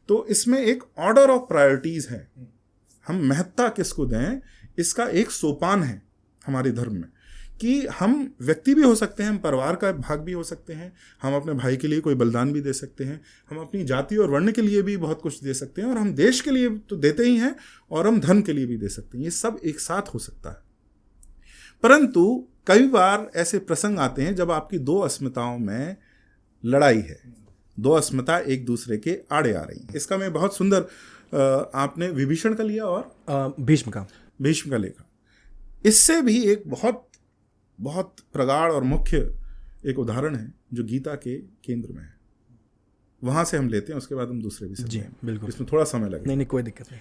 तो इसमें एक ऑर्डर ऑफ प्रायोरिटीज है, हम महत्ता किसको दें इसका एक सोपान है हमारे धर्म में, कि हम व्यक्ति भी हो सकते हैं, हम परिवार का भाग भी हो सकते हैं, हम अपने भाई के लिए कोई बलिदान भी दे सकते हैं, हम अपनी जाति और वर्ण के लिए भी बहुत कुछ दे सकते हैं, और हम देश के लिए तो देते ही हैं और हम धर्म के लिए भी दे सकते हैं। ये सब एक साथ हो सकता है। परंतु कई बार ऐसे प्रसंग आते हैं जब आपकी दो अस्मिताओं में लड़ाई है, दो अस्मिता एक दूसरे के आड़े आ रही हैं। इसका मैं बहुत सुंदर आपने विभीषण का लिया और भीष्म का लेखा। इससे भी एक बहुत बहुत प्रगाढ़ और मुख्य एक उदाहरण है जो गीता के केंद्र में है, वहां से हम लेते हैं, उसके बाद हम दूसरे भी जी बिल्कुल, इसमें थोड़ा समय लगेगा। नहीं कोई दिक्कत नहीं।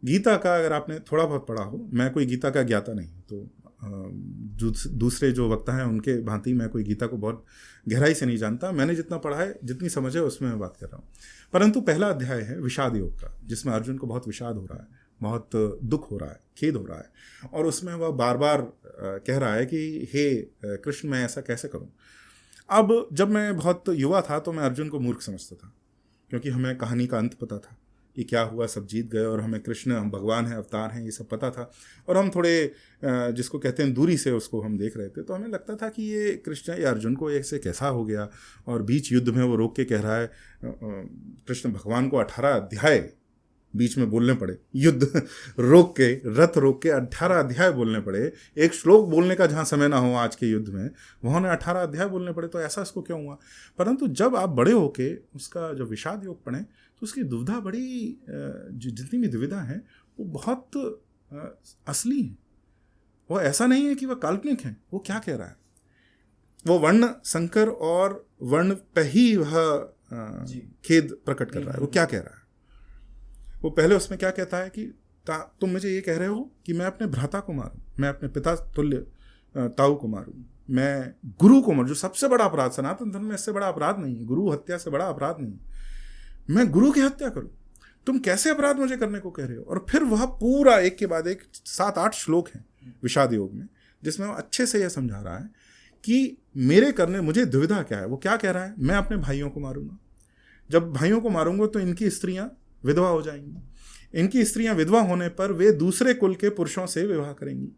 गीता का अगर आपने थोड़ा बहुत पढ़ा हो, मैं कोई गीता का ज्ञाता नहीं, तो दूसरे जो वक्ता हैं उनके भांति मैं कोई गीता को बहुत गहराई से नहीं जानता। मैंने जितना पढ़ा है, जितनी समझ है, उसमें मैं बात कर रहा हूँ। परंतु पहला अध्याय है विषाद योग का, जिसमें अर्जुन को बहुत विषाद हो रहा है, बहुत दुख हो रहा है, खेद हो रहा है, और उसमें वह बार बार कह रहा है कि हे कृष्ण, मैं ऐसा कैसे करूं। अब जब मैं बहुत युवा था तो मैं अर्जुन को मूर्ख समझता था, क्योंकि हमें कहानी का अंत पता था कि क्या हुआ, सब जीत गए, और हमें कृष्ण, हम भगवान हैं, अवतार हैं, ये सब पता था। और हम थोड़े जिसको कहते हैं दूरी से उसको हम देख रहे थे, तो हमें लगता था कि ये कृष्ण या अर्जुन को ऐसे कैसा हो गया, और बीच युद्ध में वो रोक के कह रहा है, कृष्ण भगवान को 18 अध्याय बीच में बोलने पड़े, युद्ध रोक के, रथ रोक के 18 अध्याय बोलने पड़े, एक श्लोक बोलने का जहाँ समय ना हो आज के युद्ध में, उन्होंने 18 अध्याय बोलने पड़े, तो ऐसा इसको क्यों हुआ। परंतु जब आप बड़े होके उसका जब विषाद योग पढ़ें तो उसकी दुविधा बड़ी, जितनी भी दुविधा है वो बहुत असली है। वो ऐसा नहीं है कि वह काल्पनिक है। वो क्या कह रहा है, वो वर्ण संकर और वर्ण पे ही वह खेद प्रकट कर रहा है। वो क्या कह रहा है, वो पहले उसमें क्या कहता है कि तुम मुझे ये कह रहे हो कि मैं अपने भ्राता को मारूं, मैं अपने पिता तुल्य ताऊ को मारूं, मैं गुरु को मारूं, जो सबसे बड़ा अपराध सनातन धर्म में, इससे बड़ा अपराध नहीं है, गुरु हत्या से बड़ा अपराध नहीं है, मैं गुरु की हत्या करूं, तुम कैसे अपराध मुझे करने को कह रहे हो। और फिर वह पूरा एक के बाद एक 7-8 श्लोक हैं विषाद योग में, जिसमें वो अच्छे से यह समझा रहा है कि मेरे करने, मुझे दुविधा क्या है। वो क्या कह रहा है, मैं अपने भाइयों को मारूंगा, जब भाइयों को मारूंगा तो इनकी स्त्रियां विधवा हो जाएंगी, इनकी स्त्रियां विधवा होने पर वे दूसरे कुल के पुरुषों से विवाह करेंगी,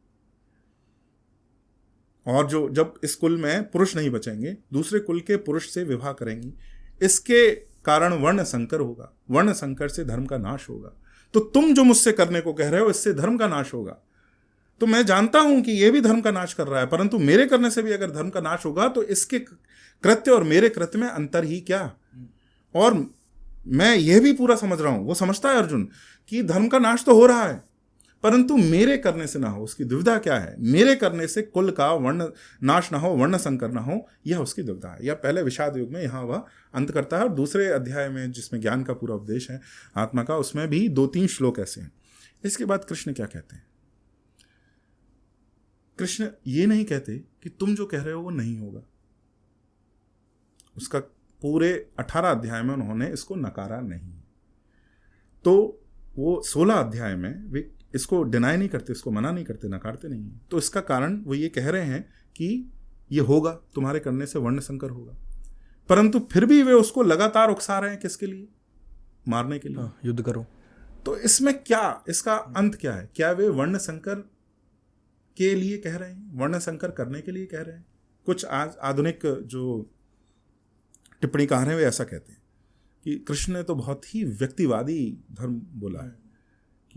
और जो जब इस कुल में पुरुष नहीं बचेंगे, दूसरे कुल के पुरुष से विवाह करेंगी, इसके कारण वर्ण संकर होगा, वर्ण संकर से धर्म का नाश होगा। तो तुम जो मुझसे करने को कह रहे हो, इससे धर्म का नाश होगा। तो मैं जानता हूं कि यह भी धर्म का नाश कर रहा है, परंतु मेरे करने से भी अगर धर्म का नाश होगा तो इसके कृत्य और मेरे कृत्य में अंतर ही क्या। और मैं यह भी पूरा समझ रहा हूं, वो समझता है अर्जुन कि धर्म का नाश तो हो रहा है, परंतु मेरे करने से ना हो। उसकी दुविधा क्या है, मेरे करने से कुल का वर्ण नाश ना हो, वर्ण संकर ना हो, यह उसकी दुविधा है। यह पहले विषाद युग में यहाँ वह अंत करता है। और दूसरे अध्याय में जिसमें ज्ञान का पूरा उपदेश है आत्मा का, उसमें भी 2-3 श्लोक ऐसे हैं। इसके बाद कृष्ण क्या कहते हैं, कृष्ण ये नहीं कहते कि तुम जो कह रहे हो वो नहीं होगा। उसका पूरे 18 अध्याय में उन्होंने इसको नकारा नहीं। तो वो 16 अध्याय में वे इसको डिनाई नहीं करते, इसको मना नहीं करते, नकारते नहीं। तो इसका कारण वो ये कह रहे हैं कि ये होगा, तुम्हारे करने से वर्ण संकर होगा, परंतु फिर भी वे उसको लगातार उकसा रहे हैं, किसके लिए, मारने के लिए, युद्ध करो। तो इसमें क्या, इसका अंत क्या है, क्या वे वर्ण संकर के लिए कह रहे हैं, वर्ण संकर करने के लिए कह रहे हैं। कुछ आज आधुनिक जो टिप्पणीकार हैं वे ऐसा कहते हैं कि कृष्ण ने तो बहुत ही व्यक्तिवादी धर्म बोला है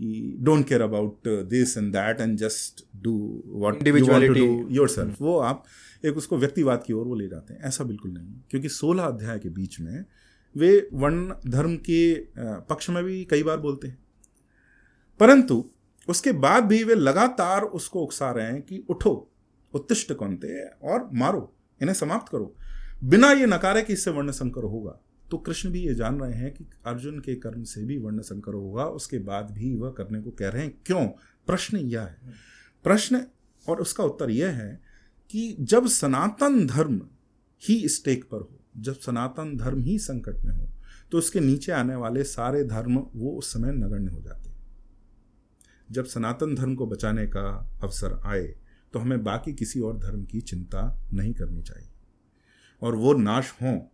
कि don't care about this and that and just do what you want to do yourself. वो आप एक उसको व्यक्तिवाद की ओर वो ले जाते हैं। ऐसा बिल्कुल नहीं, क्योंकि 16 अध्याय के बीच में वे वर्ण धर्म के पक्ष में भी कई बार बोलते हैं, परंतु उसके बाद भी वे लगातार उसको उकसा रहे हैं कि उठो, उत्तिष्ठ कौन्तेय, और मारो, इन्हें समाप्त करो, बिना ये नकारे कि इससे वर्ण संकर होगा। तो कृष्ण भी ये जान रहे हैं कि अर्जुन के कर्म से भी वर्ण संकर होगा, उसके बाद भी वह करने को कह रहे हैं। क्यों, प्रश्न यह है, प्रश्न और उसका उत्तर यह है कि जब सनातन धर्म ही स्टेक पर हो, जब सनातन धर्म ही संकट में हो, तो उसके नीचे आने वाले सारे धर्म वो उस समय नगण्य हो जाते हैं। जब सनातन धर्म को बचाने का अवसर आए तो हमें बाकी किसी और धर्म की चिंता नहीं करनी चाहिए, और वो नाश हो,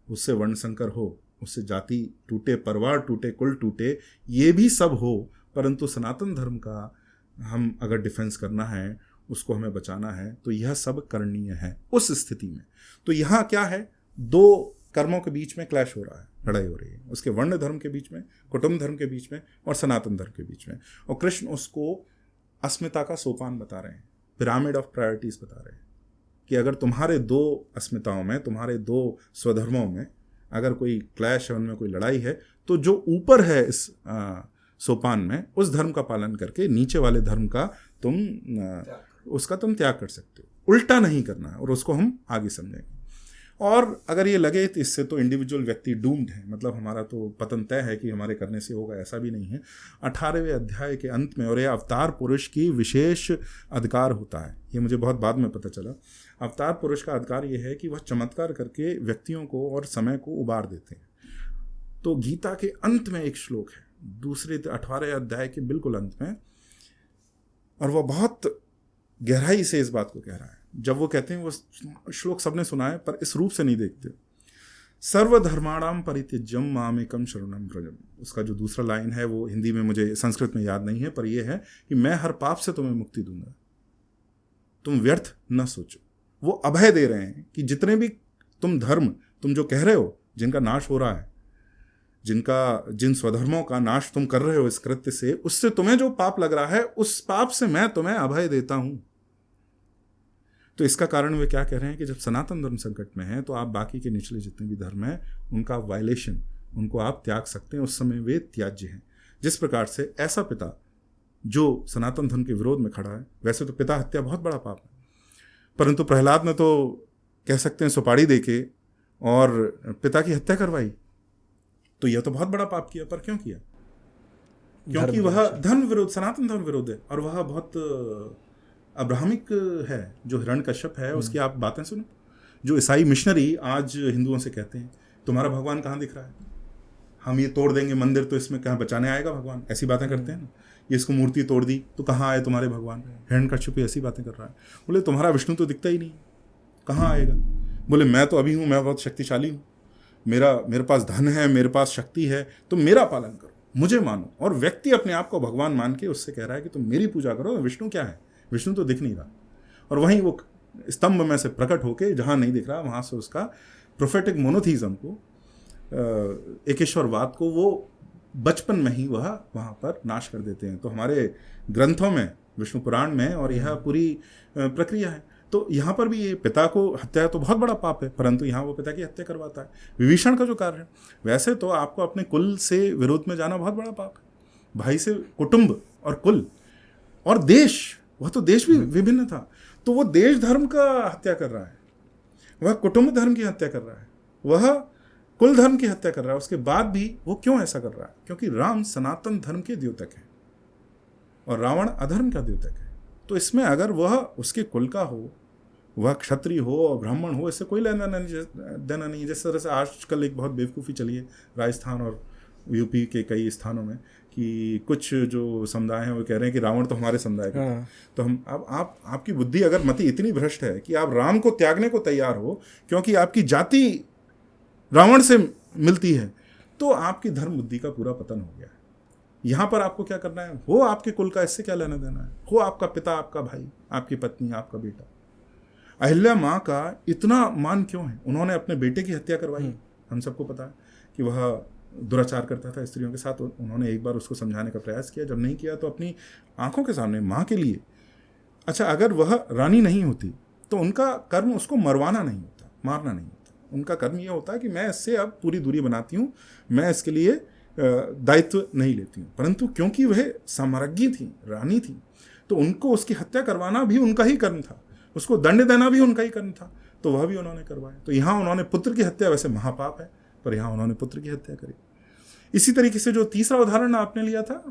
उससे वर्ण संकर हो, उससे जाति टूटे, परिवार टूटे, कुल टूटे, ये भी सब हो, परंतु सनातन धर्म का हम अगर डिफेंस करना है, उसको हमें बचाना है, तो यह सब करणीय है। उस स्थिति में तो यहाँ क्या है, 2 कर्मों के बीच में क्लैश हो रहा है, लड़ाई हो रही है, उसके वर्ण धर्म के बीच में, कुटुंब धर्म के बीच में, और सनातन धर्म के बीच में। और कृष्ण उसको अस्मिता का सोपान बता रहे हैं, पिरामिड ऑफ प्रायोरिटीज बता रहे हैं कि अगर तुम्हारे 2 अस्मिताओं में, तुम्हारे 2 स्वधर्मों में अगर कोई क्लैश है, उनमें कोई लड़ाई है, तो जो ऊपर है इस सोपान में, उस धर्म का पालन करके नीचे वाले धर्म का तुम त्याग कर सकते हो, उल्टा नहीं करना है। और उसको हम आगे समझेंगे। और अगर ये लगे तो इससे तो इंडिविजुअल व्यक्ति डूम्ड है, मतलब हमारा तो पतन तय है कि हमारे करने से होगा, ऐसा भी नहीं है। 18वें अध्याय के अंत में, और ये अवतार पुरुष की विशेष अधिकार होता है, ये मुझे बहुत बाद में पता चला। अवतार पुरुष का अधिकार ये है कि वह चमत्कार करके व्यक्तियों को और समय को उबार देते हैं। तो गीता के अंत में एक श्लोक है, दूसरे 18वें अध्याय के बिल्कुल अंत में, और वह बहुत गहराई से इस बात को कह रहा है। जब वो कहते हैं, वो श्लोक सबने सुना है पर इस रूप से नहीं देखते। सर्वधर्माणाम परित्यज्यम मामेकम शरणम व्रजम, उसका जो दूसरा लाइन है वो हिंदी में मुझे संस्कृत में याद नहीं है, पर यह है कि मैं हर पाप से तुम्हें मुक्ति दूंगा, तुम व्यर्थ न सोचो। वो अभय दे रहे हैं कि जितने भी तुम जो कह रहे हो, जिनका नाश हो रहा है, जिन स्वधर्मों का नाश तुम कर रहे हो इस कृत्य से, उससे तुम्हें जो पाप लग रहा है, उस पाप से मैं तुम्हें अभय देता हूं। तो इसका कारण वे क्या कह रहे हैं कि जब सनातन धर्म संकट में है तो आप बाकी के निचले जितने भी धर्म हैं उनका वायलेशन, उनको आप त्याग सकते हैं, उस समय वे त्याज्य हैं। जिस प्रकार से ऐसा पिता जो सनातन धर्म के विरोध में खड़ा है, वैसे तो पिता हत्या बहुत बड़ा पाप है, परंतु प्रहलाद ने तो कह सकते हैं सुपारी देके और पिता की हत्या करवाई, तो यह तो बहुत बड़ा पाप किया। पर क्यों किया? क्योंकि वह धर्म विरोध, सनातन धर्म विरोध है, और वह बहुत अब्राहमिक है। जो हिरण्यकश्यप है उसकी आप बातें सुनो, जो ईसाई मिशनरी आज हिंदुओं से कहते हैं तुम्हारा भगवान कहाँ दिख रहा है, हम ये तोड़ देंगे मंदिर तो इसमें कहाँ बचाने आएगा भगवान, ऐसी बातें करते हैं ना। ये इसको मूर्ति तोड़ दी तो कहाँ आए तुम्हारे भगवान, हिरण्यकश्यप ऐसी बातें कर रहा है। बोले तुम्हारा विष्णु तो दिखता ही नहीं, कहाँ आएगा? बोले मैं तो अभी हूँ, मैं बहुत शक्तिशाली हूँ, मेरे पास धन है, मेरे पास शक्ति है, तुम मेरा पालन करो, मुझे मानो। और व्यक्ति अपने आप को भगवान मान के उससे कह रहा है कि तुम मेरी पूजा करो, विष्णु क्या है? विष्णु तो दिख नहीं रहा। और वहीं वो स्तंभ में से प्रकट होके जहाँ नहीं दिख रहा वहाँ से उसका प्रोफेटिक मोनोथीज्म को, एकेश्वरवाद को, वो बचपन में ही वह वहाँ पर नाश कर देते हैं। तो हमारे ग्रंथों में, विष्णु पुराण में, और यह पूरी प्रक्रिया है। तो यहाँ पर भी ये पिता को हत्या तो बहुत बड़ा पाप है, परंतु यहाँ वो पिता की हत्या करवाता है। विभीषण का जो कार्य है, वैसे तो आपको अपने कुल से विरोध में जाना बहुत बड़ा पाप है। भाई से कुटुंब और कुल और देश, वह तो देश भी विभिन्न था, तो वो देश धर्म का हत्या कर रहा है, वह कुटुंब धर्म की हत्या कर रहा है, वह कुल धर्म की हत्या कर रहा है। उसके बाद भी वो क्यों ऐसा कर रहा है? क्योंकि राम सनातन धर्म के द्योतक है और रावण अधर्म का द्योतक है। तो इसमें अगर वह उसके कुल का हो, वह क्षत्रिय हो और ब्राह्मण हो, इससे कोई लेना देना नहीं। जिस तरह से आजकल एक बहुत बेवकूफ़ी चली है राजस्थान और यूपी के कई स्थानों में कि कुछ जो समुदाय हैं वो कह रहे हैं कि रावण तो हमारे समुदाय का। तो हम अब आपकी बुद्धि अगर मति इतनी भ्रष्ट है कि आप राम को त्यागने को तैयार हो क्योंकि आपकी जाति रावण से मिलती है, तो आपकी धर्म बुद्धि का पूरा पतन हो गया है। यहाँ पर आपको क्या करना है? हो आपके कुल का, इससे क्या लेना देना है? हो आपका पिता, आपका भाई, आपकी पत्नी, आपका बेटा। अहिल्या माँ का इतना मान क्यों है? उन्होंने अपने बेटे की हत्या करवाई। हम सबको पता है कि वह दुराचार करता था स्त्रियों के साथ। उन्होंने एक बार उसको समझाने का प्रयास किया, जब नहीं किया तो अपनी आंखों के सामने माँ के लिए। अच्छा, अगर वह रानी नहीं होती तो उनका कर्म उसको मरवाना नहीं होता, मारना नहीं होता। उनका कर्म यह होता है कि मैं इससे अब पूरी दूरी बनाती हूँ, मैं इसके लिए दायित्व नहीं लेती हूँ। परंतु क्योंकि वह साम्राज्ञी थी, रानी थी, तो उनको उसकी हत्या करवाना भी उनका ही कर्म था, उसको दंड देना भी उनका ही कर्म था, तो वह भी उन्होंने करवाया। तो यहाँ उन्होंने पुत्र की हत्या, वैसे महापाप है, पर यहाँ उन्होंने पुत्र की हत्या करी। इसी तरीके से जो तीसरा उदाहरण आपने लिया था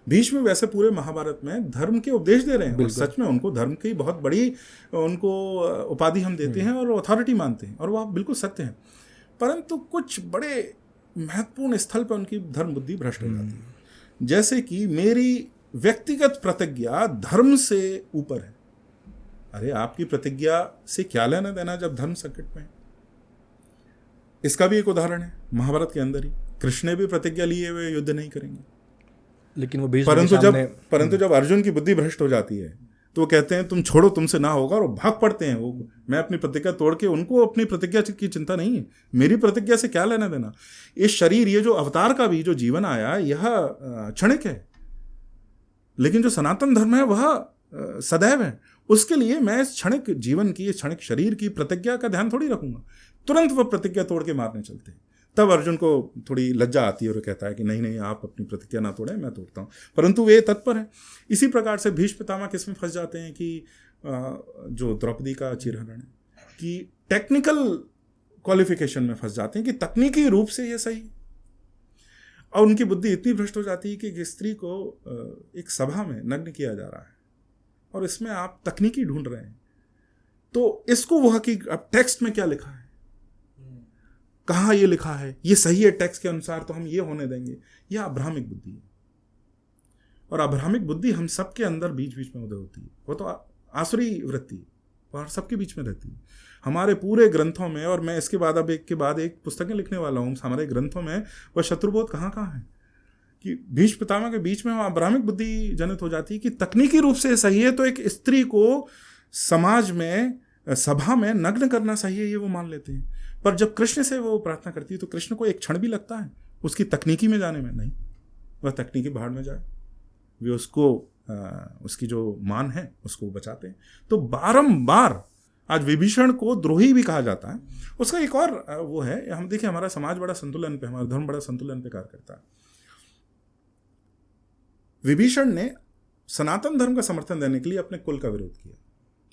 भीष्म वैसे पूरे महाभारत में धर्म के उपदेश दे रहे हैं, और सच में उनको धर्म की बहुत बड़ी उनको उपाधि हम देते हैं और अथॉरिटी मानते हैं, और वह बिल्कुल सत्य है। परंतु कुछ बड़े महत्वपूर्ण स्थल पर उनकी धर्म बुद्धि भ्रष्ट हो जाती है। जैसे कि मेरी व्यक्तिगत प्रतिज्ञा धर्म से ऊपर है। अरे आपकी प्रतिज्ञा से क्या लेना देना जब धर्म संकट में है? इसका भी एक उदाहरण है महाभारत के अंदर ही। कृष्ण ने भी प्रतिज्ञा लिए हुए युद्ध नहीं करेंगे, लेकिन वो परंतु जब अर्जुन की बुद्धि भ्रष्ट हो जाती है तो वो कहते हैं तुम छोड़ो, तुमसे ना होगा, और वो भाग पड़ते हैं। वो मैं अपनी प्रतिज्ञा तोड़ के, उनको अपनी प्रतिज्ञा की चिंता नहीं है, मेरी प्रतिज्ञा से क्या लेना देना। इस शरीर, ये जो अवतार का भी जो जीवन आया, यह क्षणिक है, लेकिन जो सनातन धर्म है वह सदैव है। उसके लिए मैं इस क्षणिक जीवन की, इस क्षणिक शरीर की प्रतिज्ञा का ध्यान थोड़ी रखूंगा। तुरंत वह प्रतिज्ञा तोड़ के मारने चलते हैं। तब अर्जुन को थोड़ी लज्जा आती है और कहता है कि नहीं नहीं, आप अपनी प्रतिज्ञा ना तोड़ें, मैं तोड़ता हूँ। परंतु वे तत्पर है। इसी प्रकार से भीष्म पितामह किस में फंस जाते हैं कि जो द्रौपदी का चीरहरण है, कि टेक्निकल क्वालिफिकेशन में फंस जाते हैं कि तकनीकी रूप से ये सही है, और उनकी बुद्धि इतनी भ्रष्ट हो जाती है कि एक स्त्री को एक सभा में नग्न किया जा रहा है और इसमें आप तकनीकी ढूंढ रहे हैं। तो इसको वो अब टेक्स्ट में क्या लिखा है, कहाँ ये लिखा है, ये सही है टेक्स्ट के अनुसार तो हम ये होने देंगे, यह अब्राहमिक बुद्धि है। और अब्राहमिक बुद्धि हम सबके अंदर बीच बीच में उदय होती है, वो तो आसुरी वृत्ति है, और सबके बीच में रहती है। हमारे पूरे ग्रंथों में, और मैं इसके बाद अब एक के बाद एक पुस्तकें लिखने वाला हूँ, हमारे ग्रंथों में वह शत्रुबोध कहाँ है कि भीष्म पितामह के बीच में वह अब्राहमिक बुद्धि जनित हो जाती है कि तकनीकी रूप से सही है तो एक स्त्री को समाज में, सभा में नग्न करना सही है, ये वो मान लेते हैं। पर जब कृष्ण से वो प्रार्थना करती है तो कृष्ण को एक क्षण भी लगता है उसकी तकनीकी में जाने में? नहीं, वह तकनीकी भाड़ में जाए, वे उसको उसकी जो मान है उसको बचाते हैं। तो बारंबार आज विभीषण को द्रोही भी कहा जाता है। उसका एक और वो है, हम देखिए हमारा समाज बड़ा संतुलन पे, हमारा धर्म बड़ा संतुलन पे कार्य करता है। विभीषण ने सनातन धर्म का समर्थन देने के लिए अपने कुल का विरोध किया।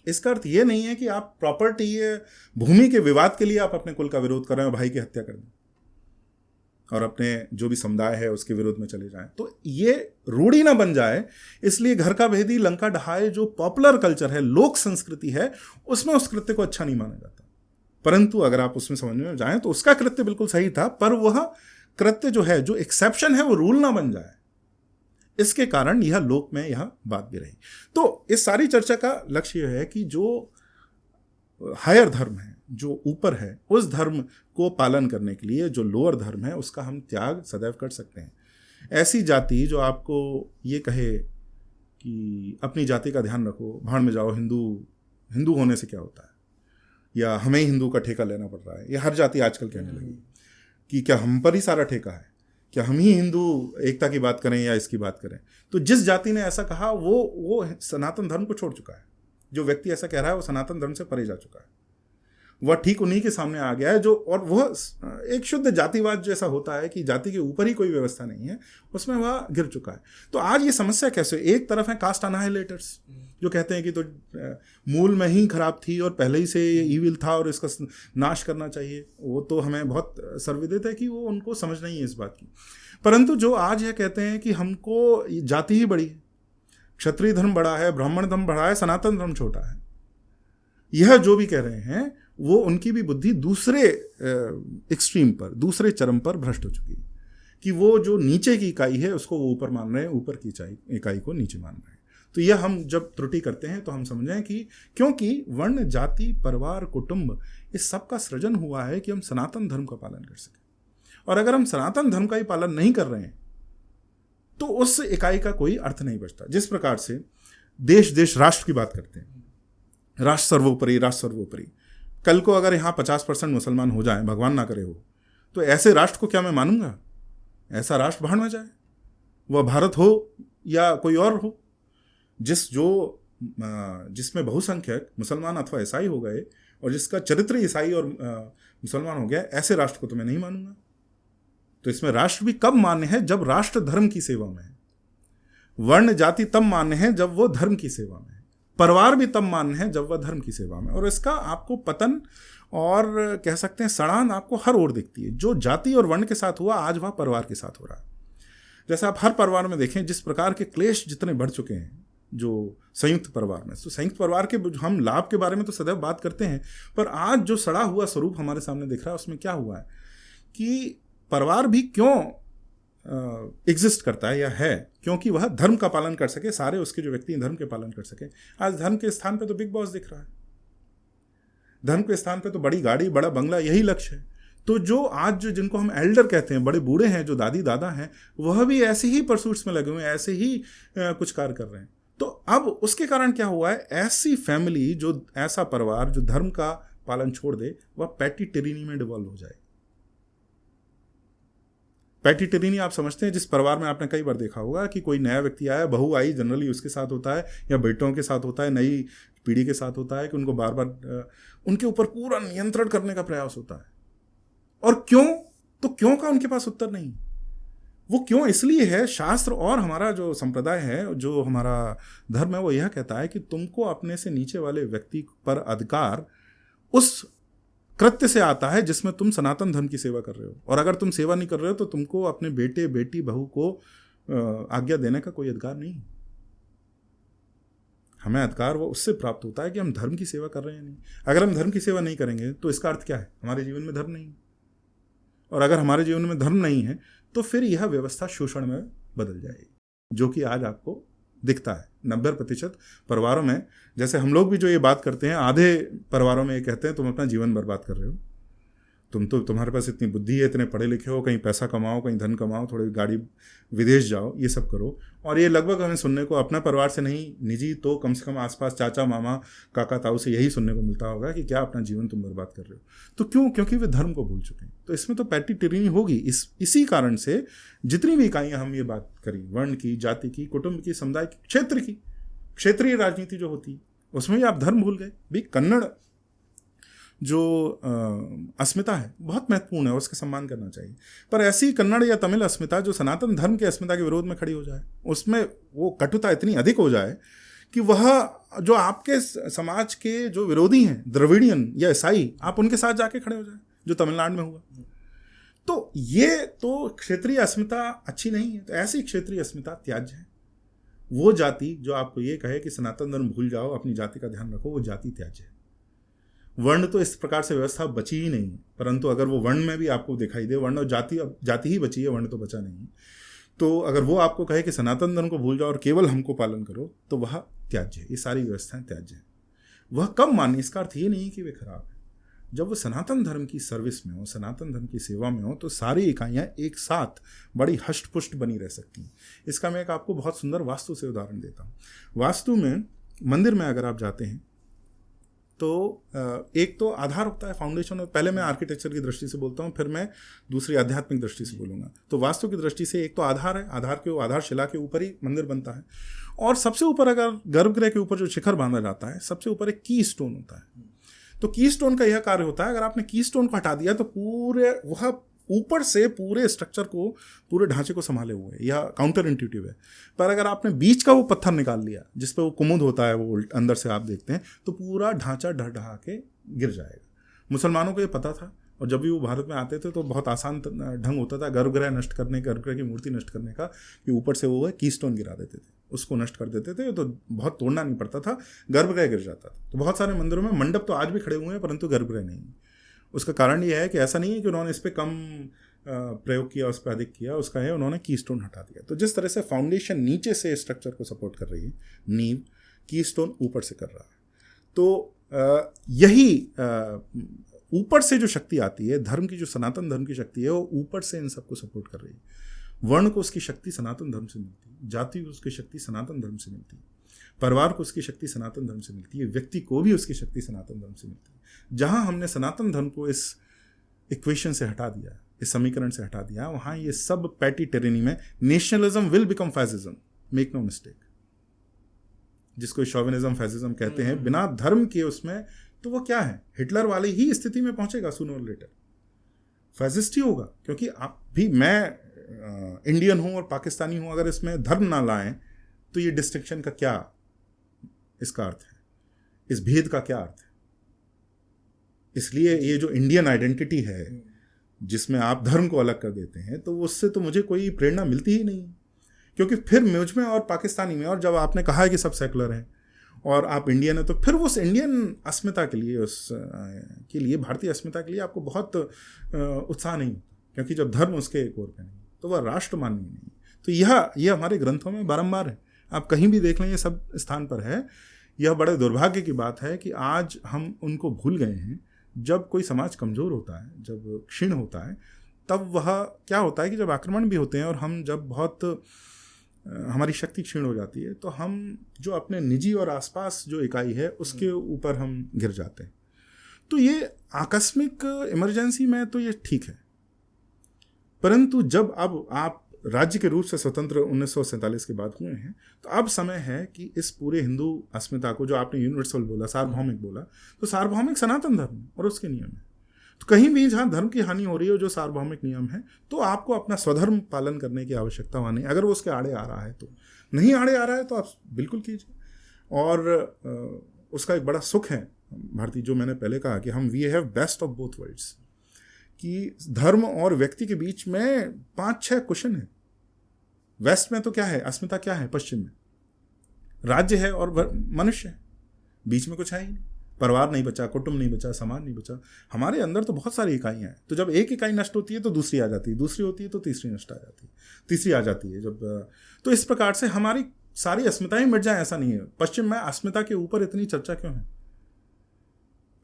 इसका अर्थ ये नहीं है कि आप प्रॉपर्टी, भूमि के विवाद के लिए आप अपने कुल का विरोध कर रहे हैं, भाई की हत्या कर दें और अपने जो भी समुदाय है उसके विरोध में चले जाएं। तो ये रूढ़ी ना बन जाए, इसलिए घर का भेदी लंका ढहाए जो पॉपुलर कल्चर है, लोक संस्कृति है, उसमें उस कृत्य को अच्छा नहीं माना जाता। परंतु अगर आप उसमें समझने में जाएं तो उसका कृत्य बिल्कुल सही था, पर वह कृत्य जो है, जो एक्सेप्शन है, वो रूल ना बन जाए। इसके कारण यह लोक में यह बात भी रही। तो इस सारी चर्चा का लक्ष्य यह है कि जो हायर धर्म है, जो ऊपर है, उस धर्म को पालन करने के लिए जो लोअर धर्म है उसका हम त्याग सदैव कर सकते हैं। ऐसी जाति जो आपको ये कहे कि अपनी जाति का ध्यान रखो, भाड़ में जाओ, हिंदू होने से क्या होता है, या हमें हिंदू का ठेका लेना पड़ रहा है, ये हर जाति आजकल कहने लगी कि क्या हम पर ही सारा ठेका है, क्या हम ही हिंदू एकता की बात करें या इसकी बात करें। तो जिस जाति ने ऐसा कहा वो सनातन धर्म को छोड़ चुका है। जो व्यक्ति ऐसा कह रहा है वो सनातन धर्म से परे जा चुका है, वह ठीक उन्हीं के सामने आ गया है जो, और वह एक शुद्ध जातिवाद जैसा होता है कि जाति के ऊपर ही कोई व्यवस्था नहीं है, उसमें वह गिर चुका है। तो आज ये समस्या कैसे, एक तरफ है कास्ट अनाहिलेटर्स जो कहते हैं कि तो मूल में ही खराब थी और पहले ही से ये ईविल था और इसका नाश करना चाहिए। वो तो हमें बहुत सर्वविदित है कि वो उनको समझ नहीं है इस बात की। परंतु जो आज यह कहते हैं कि हमको जाति ही बड़ी है, क्षत्रिय धर्म बड़ा है, ब्राह्मण धर्म बड़ा है, सनातन धर्म छोटा है, यह जो भी कह रहे हैं वो उनकी भी बुद्धि दूसरे एक्सट्रीम पर, दूसरे चरम पर भ्रष्ट हो चुकी है कि वो जो नीचे की इकाई है उसको वो ऊपर मान रहे हैं, ऊपर की इकाई को नीचे मान रहे हैं। तो यह हम जब त्रुटि करते हैं तो हम समझें कि क्योंकि वर्ण, जाति, परिवार, कुटुंब, इस सब का सृजन हुआ है कि हम सनातन धर्म का पालन कर सकें। और अगर हम सनातन धर्म का ही पालन नहीं कर रहे हैं तो उस इकाई का कोई अर्थ नहीं बचता। जिस प्रकार से देश राष्ट्र की बात करते हैं, राष्ट्र सर्वोपरि, राष्ट्र सर्वोपरि। कल को अगर यहाँ 50% मुसलमान हो जाए, भगवान ना करे हो, तो ऐसे राष्ट्र को क्या मैं मानूंगा? ऐसा राष्ट्र भाड़ में जाए, वह भारत हो या कोई और हो। जिसमें बहुसंख्यक मुसलमान अथवा ईसाई हो गए और जिसका चरित्र ईसाई और मुसलमान हो गया, ऐसे राष्ट्र को तो मैं नहीं मानूंगा। तो इसमें राष्ट्र भी कब मान्य है? जब राष्ट्र धर्म की सेवा में है। वर्ण जाति तब मान्य है जब वो धर्म की सेवा में है। परिवार भी तब मान्य है जब वह धर्म की सेवा में। और इसका आपको पतन और कह सकते हैं सड़ान आपको हर ओर दिखती है। जो जाति और वर्ण के साथ हुआ, आज वह परिवार के साथ हो रहा है। जैसे आप हर परिवार में देखें, जिस प्रकार के क्लेश जितने बढ़ चुके हैं जो संयुक्त परिवार में, तो संयुक्त परिवार के हम लाभ के बारे में तो सदैव बात करते हैं, पर आज जो सड़ा हुआ स्वरूप हमारे सामने दिख रहा है उसमें क्या हुआ है कि परिवार भी क्यों एग्जिस्ट करता है या है, क्योंकि वह धर्म का पालन कर सके, सारे उसके जो व्यक्ति धर्म के पालन कर सके। आज धर्म के स्थान पे तो बिग बॉस दिख रहा है, धर्म के स्थान पे तो बड़ी गाड़ी, बड़ा बंगला, यही लक्ष्य है। तो जो आज जो जिनको हम एल्डर कहते हैं, बड़े बूढ़े हैं, जो दादी दादा हैं, वह भी ऐसे ही परसूट्स में लगे हुए हैं, ऐसे ही कुछ कार्य कर रहे हैं। तो अब उसके कारण क्या हुआ है, ऐसी फैमिली, जो ऐसा परिवार जो धर्म का पालन छोड़ दे, वह पैटी टिरीनी में डिवॉल्व हो जाए। पैटी टिरीनी आप समझते हैं, जिस परिवार में आपने कई बार देखा होगा कि कोई नया व्यक्ति आया, बहू आई, जनरली उसके साथ होता है या बेटों के साथ होता है, नई पीढ़ी के साथ होता है कि उनको बार बार उनके ऊपर पूरा नियंत्रण करने का प्रयास होता है। और क्यों? तो क्यों का उनके पास उत्तर नहीं। वो क्यों इसलिए है, शास्त्र और हमारा जो संप्रदाय है, जो हमारा धर्म है, वो यह कहता है कि तुमको अपने से नीचे वाले व्यक्ति पर अधिकार उस कृत्य से आता है जिसमें तुम सनातन धर्म की सेवा कर रहे हो, और अगर तुम सेवा नहीं कर रहे हो तो तुमको अपने बेटे बेटी बहू को आज्ञा देने का कोई अधिकार नहीं। हमें अधिकार वो उससे प्राप्त होता है कि हम धर्म की सेवा कर रहे हैं नहीं। अगर हम धर्म की सेवा नहीं करेंगे तो इसका अर्थ क्या है, हमारे जीवन में धर्म नहीं है। और अगर हमारे जीवन में धर्म नहीं है तो फिर यह व्यवस्था शोषण में बदल जाएगी, जो कि आज आपको दिखता है 90% परिवारों में। जैसे हम लोग भी जो ये बात करते हैं, आधे परिवारों में ये कहते हैं तुम अपना जीवन बर्बाद कर रहे हो, तुम्हारे पास इतनी बुद्धि है, इतने पढ़े लिखे हो, कहीं पैसा कमाओ, कहीं धन कमाओ, थोड़ी गाड़ी विदेश जाओ, ये सब करो। और ये लगभग हमें सुनने को अपना परिवार से नहीं, निजी तो कम से कम आसपास चाचा मामा काका ताऊ से यही सुनने को मिलता होगा कि क्या अपना जीवन तुम बर्बाद कर रहे हो। तो क्यों? क्योंकि वे धर्म को भूल चुके हैं। तो इसमें तो पैटी टिरनी होगी। इसी कारण से जितनी भी इकाइयाँ हम ये बात करी, वर्ण की, जाति की, कुटुंब की, समुदाय की, क्षेत्र की, क्षेत्रीय राजनीति जो होती है उसमें भी आप धर्म भूल गए। भी कन्नड़ जो अस्मिता है बहुत महत्वपूर्ण है, उसका सम्मान करना चाहिए। पर ऐसी कन्नड़ या तमिल अस्मिता जो सनातन धर्म के अस्मिता के विरोध में खड़ी हो जाए, उसमें वो कटुता इतनी अधिक हो जाए कि वह जो आपके समाज के जो विरोधी हैं, द्रविडियन या ईसाई, आप उनके साथ जाके खड़े हो जाए, जो तमिलनाडु में हुआ। तो ये तो क्षेत्रीय अस्मिता अच्छी नहीं है। तो ऐसी क्षेत्रीय अस्मिता त्याज्य है। वो जाति जो आपको ये कहे कि सनातन धर्म भूल जाओ, अपनी जाति का ध्यान रखो, वो जाति त्याज्य है। वर्ण तो इस प्रकार से व्यवस्था बची ही नहीं, परंतु अगर वो वर्ण में भी आपको दिखाई दे, वर्ण और जाति ही बची है, वर्ण तो बचा नहीं। तो अगर वो आपको कहे कि सनातन धर्म को भूल जाओ और केवल हमको पालन करो, तो वह त्याज्य है। ये सारी व्यवस्थाएं त्याज्य है। वह कब माने, इसका अर्थ ये नहीं कि वे खराब है। जब वो सनातन धर्म की सर्विस में हो, सनातन धर्म की सेवा में हो, तो सारी इकाइयाँ एक साथ बड़ी हष्टपुष्ट बनी रह सकती हैं। इसका मैं एक आपको बहुत सुंदर वास्तु से उदाहरण देता हूँ। वास्तु में मंदिर में अगर आप जाते हैं तो एक तो आधार होता है, फाउंडेशन। पहले मैं आर्किटेक्चर की दृष्टि से बोलता हूँ, फिर मैं दूसरी आध्यात्मिक दृष्टि से बोलूँगा। तो वास्तु की दृष्टि से एक तो आधार है, आधारशिला के ऊपर ही मंदिर बनता है। और सबसे ऊपर अगर गर्भगृह के ऊपर जो शिखर बांधा जाता है, सबसे ऊपर एक की स्टोन होता है। तो की स्टोन का यह कार्य होता है, अगर आपने की स्टोन को हटा दिया तो पूरे वह ऊपर से पूरे स्ट्रक्चर को, पूरे ढांचे को संभाले हुए है। यह काउंटर इंट्यूटिव है। पर अगर आपने बीच का वो पत्थर निकाल लिया जिस पे वो कुमुद होता है, वो अंदर से आप देखते हैं, तो पूरा ढांचा ढह के गिर जाएगा। मुसलमानों को ये पता था, और जब भी वो भारत में आते थे तो बहुत आसान ढंग होता था गर्भगृह नष्ट करने, गर्भगृह की मूर्ति नष्ट करने का, कि ऊपर से वो की स्टोन गिरा देते थे, उसको नष्ट कर देते थे। तो बहुत तोड़ना नहीं पड़ता था, गर्भगृह गिर जाता था। तो बहुत सारे मंदिरों में मंडप तो आज भी खड़े हुए हैं, परंतु गर्भगृह नहीं। उसका कारण ये है कि ऐसा नहीं है कि उन्होंने इस पर कम प्रयोग किया, उस पर अधिक किया, उसका है उन्होंने की स्टोन हटा दिया। तो जिस तरह से फाउंडेशन नीचे से स्ट्रक्चर को सपोर्ट कर रही है, नींव की स्टोन ऊपर से कर रहा है। तो यही ऊपर से जो शक्ति आती है, धर्म की जो सनातन धर्म की शक्ति है, वो ऊपर से इन सबको सपोर्ट कर रही है। वर्ण को उसकी शक्ति सनातन धर्म से मिलती है, जाति को उसकी शक्ति सनातन धर्म से मिलती है, परिवार को उसकी शक्ति सनातन धर्म से मिलती है, व्यक्ति को भी उसकी शक्ति सनातन धर्म से मिलती है। जहां हमने सनातन धर्म को इस इक्वेशन से हटा दिया, इस समीकरण से हटा दिया, वहां ये सब पैटी टेरेनी में nationalism will become fascism, make no mistake. जिसको शोविनिज्म फैसिज्म कहते हैं, बिना धर्म के उसमें, तो वो क्या है, हिटलर वाली ही स्थिति में पहुंचेगा सूनर और लेटर। फैसिस्ट ही होगा, क्योंकि आप भी, मैं इंडियन हूं और पाकिस्तानी हूं, अगर इसमें धर्म ना लाएं तो ये डिस्टिंक्शन का क्या इसका अर्थ है, इस भेद का क्या अर्थ है। इसलिए ये जो इंडियन आइडेंटिटी है जिसमें आप धर्म को अलग कर देते हैं, तो उससे तो मुझे कोई प्रेरणा मिलती ही नहीं। क्योंकि फिर मुझ में और पाकिस्तानी में, और जब आपने कहा है कि सब सेकुलर हैं और आप इंडियन है, तो फिर उस इंडियन अस्मिता के लिए, उसके लिए, भारतीय अस्मिता के लिए आपको बहुत उत्साह नहीं होता, क्योंकि जब धर्म उसके एक ओर पे नहीं, तो वह राष्ट्र मान्य नहीं। तो यह हमारे ग्रंथों में बारंबार है, आप कहीं भी देख लें, ये सब स्थान पर है। यह बड़े दुर्भाग्य की बात है कि आज हम उनको भूल गए हैं। जब कोई समाज कमज़ोर होता है, जब क्षीण होता है, तब वह क्या होता है कि जब आक्रमण भी होते हैं और हम जब बहुत हमारी शक्ति क्षीण हो जाती है, तो हम जो अपने निजी और आसपास जो इकाई है उसके ऊपर हम गिर जाते हैं। तो ये आकस्मिक इमरजेंसी में तो ये ठीक है, परंतु जब अब आप राज्य के रूप से स्वतंत्र 1947 के बाद हुए हैं, तो अब समय है कि इस पूरे हिंदू अस्मिता को, जो आपने यूनिवर्सल बोला, सार्वभौमिक बोला, तो सार्वभौमिक सनातन धर्म और उसके नियम है। तो कहीं भी जहाँ धर्म की हानि हो रही है, जो सार्वभौमिक नियम है, तो आपको अपना स्वधर्म पालन करने की आवश्यकता वहाँ नहीं। अगर वो उसके आड़े आ रहा है तो, नहीं आड़े आ रहा है तो आप बिल्कुल कीजिए। और उसका एक बड़ा सुख है भारतीय, जो मैंने पहले कहा कि हम we have best of both worlds, कि धर्म और व्यक्ति के बीच में 5-6 कुशन है। वेस्ट में तो क्या है, अस्मिता क्या है, पश्चिम में राज्य है और मनुष्य है, बीच में कुछ है ही नहीं। परिवार नहीं बचा, कुटुंब नहीं बचा, समाज नहीं बचा। हमारे अंदर तो बहुत सारी इकाइयाँ हैं, तो जब एक इकाई नष्ट होती है तो दूसरी आ जाती है, दूसरी होती है तो तीसरी नष्ट आ जाती है, तीसरी आ जाती है। जब तो इस प्रकार से हमारी सारी अस्मिताएं मिट जाए, ऐसा नहीं है। पश्चिम में अस्मिता के ऊपर इतनी चर्चा क्यों है?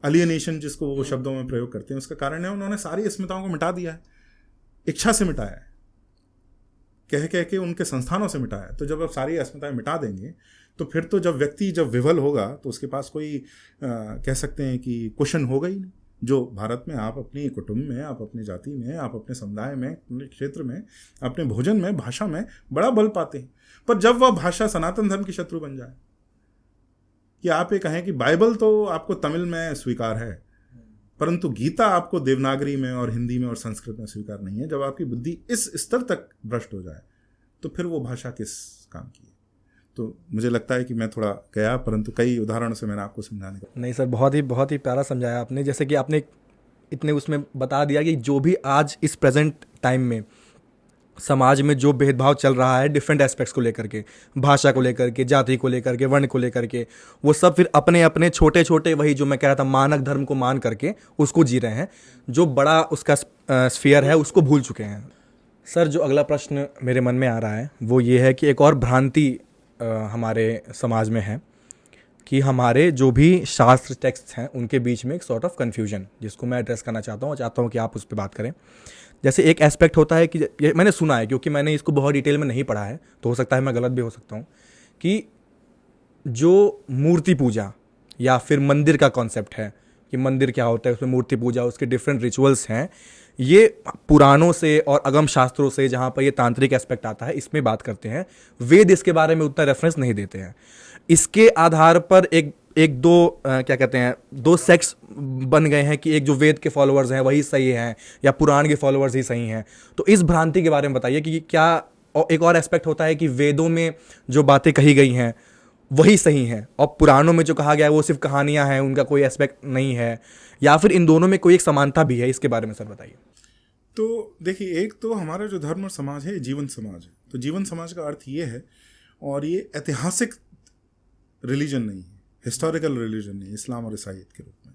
अलियनेशन जिसको वो शब्दों में प्रयोग करते हैं, उसका कारण है उन्होंने सारी अस्मिताओं को मिटा दिया है, इच्छा से मिटाया है, कह कह के उनके संस्थानों से मिटाया है। तो जब आप सारी अस्मिताएं मिटा देंगे तो फिर तो जब व्यक्ति जब विवल होगा तो उसके पास कोई कह सकते हैं कि क्वेश्चन होगा ही नहीं। जो भारत में आप अपनी कुटुंब में, आप अपनी जाति में, आप अपने समुदाय में, अपने क्षेत्र में, अपने भोजन में, भाषा में बड़ा बल पाते हैं, पर जब वह भाषा सनातन धर्म की शत्रु बन जाए, कि आप ये कहें कि बाइबल तो आपको तमिल में स्वीकार है परंतु गीता आपको देवनागरी में और हिंदी में और संस्कृत में स्वीकार नहीं है, जब आपकी बुद्धि इस स्तर तक भ्रष्ट हो जाए तो फिर वो भाषा किस काम की है? तो मुझे लगता है कि मैं थोड़ा गया, परंतु कई उदाहरणों से मैंने आपको समझाने का। नहीं सर, बहुत ही प्यारा समझाया आपने। जैसे कि आपने इतने उसमें बता दिया कि जो भी आज इस प्रेजेंट टाइम में समाज में जो भेदभाव चल रहा है डिफरेंट एस्पेक्ट्स को लेकर के, भाषा को लेकर के, जाति को लेकर के, वर्ण को लेकर के, वो सब फिर अपने अपने छोटे छोटे, वही जो मैं कह रहा था, मानक धर्म को मान करके उसको जी रहे हैं। जो बड़ा उसका स्फीयर है उसको भूल चुके हैं। सर, जो अगला प्रश्न मेरे मन में आ रहा है वो ये है कि एक और भ्रांति हमारे समाज में है कि हमारे जो भी शास्त्र टेक्स्ट हैं उनके बीच में एक सॉर्ट ऑफ कन्फ्यूजन, जिसको मैं एड्रेस करना चाहता हूँ और चाहता हूँ कि आप उस पर बात करें। जैसे एक एस्पेक्ट होता है कि ये मैंने सुना है, क्योंकि मैंने इसको बहुत डिटेल में नहीं पढ़ा है, तो हो सकता है मैं गलत भी हो सकता हूँ, कि जो मूर्ति पूजा या फिर मंदिर का कॉन्सेप्ट है कि मंदिर क्या होता है, उसमें मूर्ति पूजा, उसके डिफरेंट रिचुअल्स हैं, ये पुराणों से और अगम शास्त्रों से, जहाँ पर ये तांत्रिक एस्पेक्ट आता है, इसमें बात करते हैं। वेद इसके बारे में उतना रेफरेंस नहीं देते हैं। इसके आधार पर एक दो क्या कहते हैं, दो सेक्ट्स बन गए हैं कि एक जो वेद के फॉलोअर्स हैं वही सही हैं या पुराण के फॉलोअर्स ही सही हैं। तो इस भ्रांति के बारे में बताइए कि क्या, और एक और एस्पेक्ट होता है कि वेदों में जो बातें कही गई हैं वही सही हैं और पुराणों में जो कहा गया है वो सिर्फ कहानियां हैं, उनका कोई एस्पेक्ट नहीं है, या फिर इन दोनों में कोई एक समानता भी है? इसके बारे में सर बताइए। तो देखिए, एक तो हमारा जो धर्म और समाज है, जीवन समाज है। तो जीवन समाज का अर्थ ये है, और ये ऐतिहासिक रिलीजन नहीं है, हिस्टोरिकल रिलीजन नहीं है, इस्लाम और ईसाईयत के रूप में।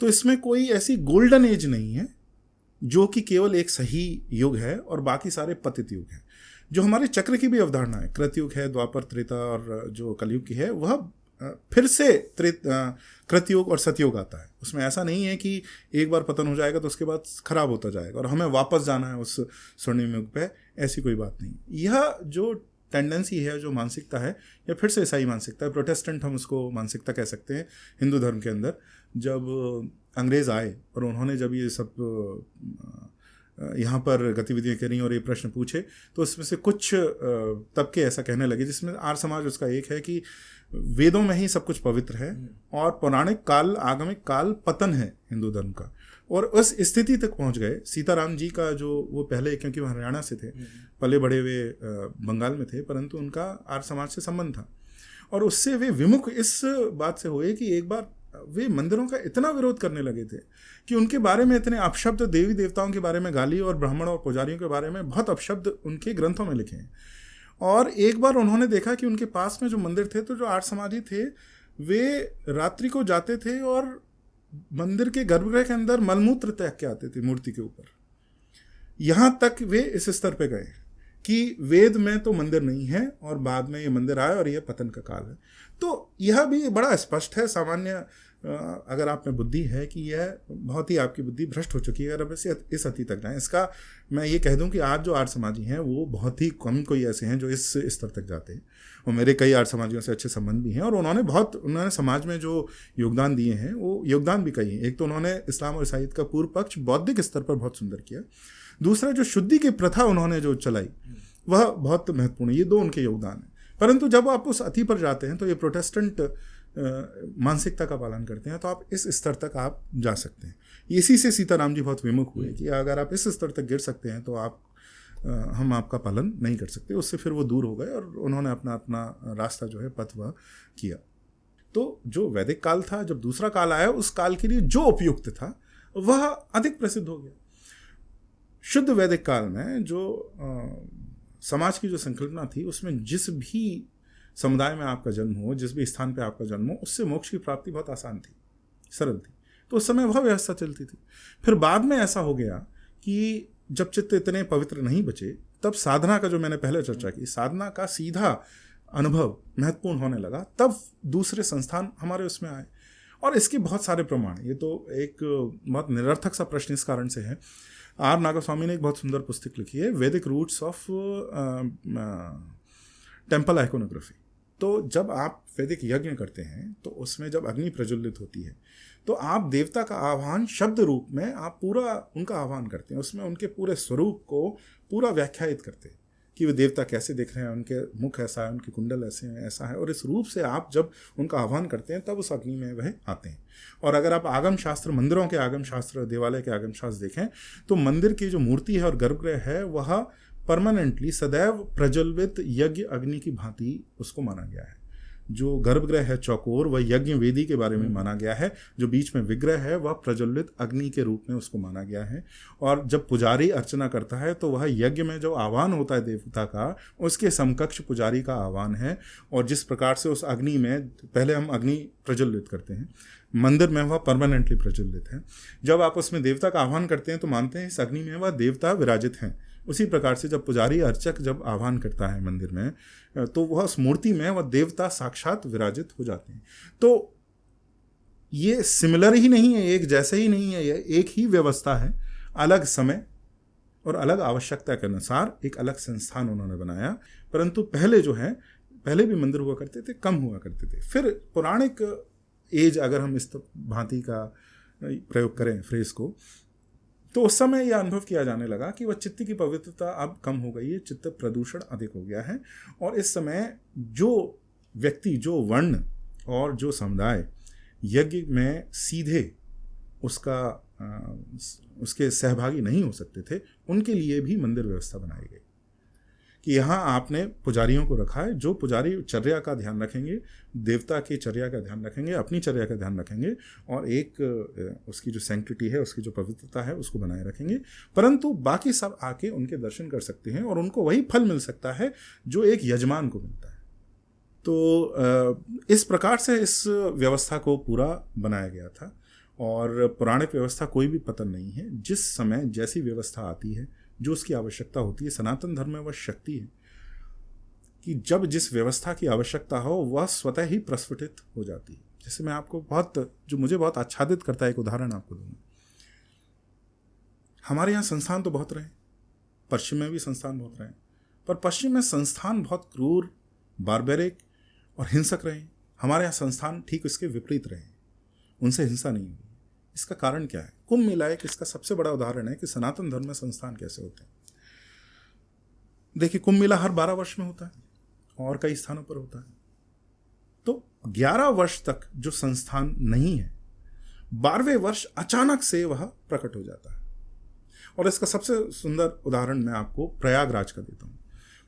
तो इसमें कोई ऐसी गोल्डन एज नहीं है जो कि केवल एक सही युग है और बाकी सारे पतित युग हैं। जो हमारे चक्र की भी अवधारणा है, कृतयुग है, द्वापर, त्रेता और जो कलयुग की है, वह फिर से कृतयुग और सतयुग आता है। उसमें ऐसा नहीं है कि एक बार पतन हो जाएगा तो उसके बाद खराब होता जाएगा और हमें वापस जाना है उस स्वर्णिम युग पे, ऐसी कोई बात नहीं। यह जो टेंडेंसी है, जो मानसिकता है, या फिर से ईसाई मानसिकता है, प्रोटेस्टेंट हम उसको मानसिकता कह सकते हैं हिंदू धर्म के अंदर। जब अंग्रेज़ आए और उन्होंने जब ये सब यहाँ पर गतिविधियाँ करी और ये प्रश्न पूछे, तो उसमें से कुछ तबके ऐसा कहने लगे, जिसमें आर्य समाज उसका एक है, कि वेदों में ही सब कुछ पवित्र है और पौराणिक काल, आगमिक काल पतन है हिंदू धर्म का। और उस स्थिति तक पहुंच गए। सीताराम जी का जो वो पहले, क्योंकि वो हरियाणा से थे, पले बड़े वे बंगाल में थे, परंतु उनका आर्य समाज से संबंध था और उससे वे विमुख इस बात से हुए कि एक बार वे मंदिरों का इतना विरोध करने लगे थे कि उनके बारे में इतने अपशब्द, देवी देवताओं के बारे में गाली और ब्राह्मण और पुजारियों के बारे में बहुत अपशब्द उनके ग्रंथों में लिखे हैं। और एक बार उन्होंने देखा कि उनके पास में जो मंदिर थे, तो जो आर्य समाजी थे वे रात्रि को जाते थे और मंदिर के गर्भगृह के अंदर मलमूत्र त्याग के आते थे मूर्ति के ऊपर। यहाँ तक वे इस स्तर पे गए कि वेद में तो मंदिर नहीं है और बाद में ये मंदिर आया और यह पतन का काल है। तो यह भी बड़ा स्पष्ट है, सामान्य अगर आप में बुद्धि है, कि यह बहुत ही आपकी बुद्धि भ्रष्ट हो चुकी है अगर अब इस अति तक जाएं। इसका मैं ये कह दूं कि आज जो आर्य समाजी हैं वो बहुत ही कम कोई ऐसे हैं जो इस स्तर तक जाते हैं, और मेरे कई आर्य समाजियों से अच्छे संबंध भी हैं और उन्होंने समाज में जो योगदान दिए हैं वो योगदान भी कई हैं। एक तो उन्होंने इस्लाम और ईसाईयत का पूर्व पक्ष बौद्धिक स्तर पर बहुत सुंदर किया, दूसरा जो शुद्धि की प्रथा उन्होंने जो चलाई वह बहुत महत्वपूर्ण है। ये दो उनके योगदान हैं। परंतु जब आप उस अति पर जाते हैं तो ये प्रोटेस्टेंट मानसिकता का पालन करते हैं, तो आप इस स्तर तक आप जा सकते हैं। इसी से सीताराम जी बहुत विमुख हुए कि अगर आप इस स्तर तक गिर सकते हैं तो आप हम आपका पालन नहीं कर सकते। उससे फिर वो दूर हो गए और उन्होंने अपना अपना रास्ता जो है पथ वह किया। तो जो वैदिक काल था, जब दूसरा काल आया, उस काल के लिए जो उपयुक्त था वह अधिक प्रसिद्ध हो गया। शुद्ध वैदिक काल में जो समाज की जो संकल्पना थी, उसमें जिस भी समुदाय में आपका जन्म हो, जिस भी स्थान पे आपका जन्म हो, उससे मोक्ष की प्राप्ति बहुत आसान थी, सरल थी। तो उस समय वह व्यवस्था चलती थी। फिर बाद में ऐसा हो गया कि जब चित्त इतने पवित्र नहीं बचे, तब साधना का, जो मैंने पहले चर्चा की, साधना का सीधा अनुभव महत्वपूर्ण होने लगा। तब दूसरे संस्थान हमारे उसमें आए और इसके बहुत सारे प्रमाण। ये तो एक बहुत निरर्थक सा प्रश्न इस कारण से है। आर नागास्वामी ने एक बहुत सुंदर पुस्तक लिखी है, वैदिक रूट्स ऑफ टेम्पल आइकोनोग्राफी। तो जब आप वैदिक यज्ञ करते हैं तो उसमें जब अग्नि प्रज्वलित होती है तो आप देवता का आह्वान शब्द रूप में आप पूरा उनका आह्वान करते हैं, उसमें उनके पूरे स्वरूप को पूरा व्याख्यायित करते हैं कि वे देवता कैसे दिख रहे हैं, उनके मुख ऐसा है, उनके कुंडल ऐसे हैं, ऐसा है। और इस रूप से आप जब उनका आह्वान करते हैं तब उस अग्नि में वह आते हैं। और अगर आप आगम शास्त्र, मंदिरों के आगम शास्त्र, देवालय के आगम शास्त्र देखें तो मंदिर की जो मूर्ति है और गर्भगृह है वह परमानेंटली सदैव प्रज्वलित यज्ञ अग्नि की भांति उसको माना गया है। जो गर्भगृह है चौकोर, वह यज्ञ वेदी के बारे में माना गया है। जो बीच में विग्रह है वह प्रज्वलित अग्नि के रूप में उसको माना गया है। और जब पुजारी अर्चना करता है तो वह यज्ञ में जो आह्वान होता है देवता का, उसके समकक्ष पुजारी का आह्वान है। और जिस प्रकार से उस अग्नि में पहले हम अग्नि प्रज्वलित करते हैं, मंदिर में वह परमानेंटली प्रज्वलित है। जब आप उसमें देवता का आह्वान करते हैं तो मानते हैं इस अग्नि में वह देवता विराजित हैं। उसी प्रकार से जब पुजारी अर्चक जब आह्वान करता है मंदिर में, तो वह उस मूर्ति में वह देवता साक्षात विराजित हो जाते हैं। तो ये सिमिलर ही नहीं है, एक जैसे ही नहीं है, ये एक ही व्यवस्था है। अलग समय और अलग आवश्यकता के अनुसार एक अलग संस्थान उन्होंने बनाया। परंतु पहले जो है, पहले भी मंदिर हुआ करते थे, कम हुआ करते थे। फिर पौराणिक एज, अगर हम इस भांति का प्रयोग करें फ्रेज को, तो उस समय यह अनुभव किया जाने लगा कि वह चित्त की पवित्रता अब कम हो गई है, चित्त प्रदूषण अधिक हो गया है। और इस समय जो व्यक्ति, जो वर्ण और जो समुदाय यज्ञ में सीधे उसके सहभागी नहीं हो सकते थे, उनके लिए भी मंदिर व्यवस्था बनाई गई कि यहाँ आपने पुजारियों को रखा है, जो पुजारी चर्या का ध्यान रखेंगे, देवता की चर्या का ध्यान रखेंगे, अपनी चर्या का ध्यान रखेंगे और एक उसकी जो सैंक्टिटी है, उसकी जो पवित्रता है, उसको बनाए रखेंगे। परंतु बाकी सब आके उनके दर्शन कर सकते हैं और उनको वही फल मिल सकता है जो एक यजमान को मिलता है। तो इस प्रकार से इस व्यवस्था को पूरा बनाया गया था। और पौराणिक व्यवस्था कोई भी पतन नहीं है। जिस समय जैसी व्यवस्था आती है, जो उसकी आवश्यकता होती है, सनातन धर्म में वह शक्ति है कि जब जिस व्यवस्था की आवश्यकता हो वह स्वतः ही प्रस्फुटित हो जाती है। जैसे मैं आपको जो मुझे बहुत आच्छादित करता है, एक उदाहरण आपको दूंगा। हमारे यहाँ संस्थान तो बहुत रहे, पश्चिम में भी संस्थान बहुत रहे, पर पश्चिम में संस्थान बहुत क्रूर, बारबेरिक और हिंसक रहे। हमारे यहाँ संस्थान ठीक इसके विपरीत रहे, उनसे हिंसा नहीं हुई। इसका कारण क्या है? कुंभ मेला एक इसका सबसे बड़ा उदाहरण है कि सनातन धर्म में संस्थान कैसे होते हैं। देखिए, कुंभ मेला हर 12 वर्ष में होता है और कई स्थानों पर होता है। तो 11 वर्ष तक जो संस्थान नहीं है, 12वें वर्ष अचानक से वह प्रकट हो जाता है। और इसका सबसे सुंदर उदाहरण मैं आपको प्रयागराज का देता हूँ।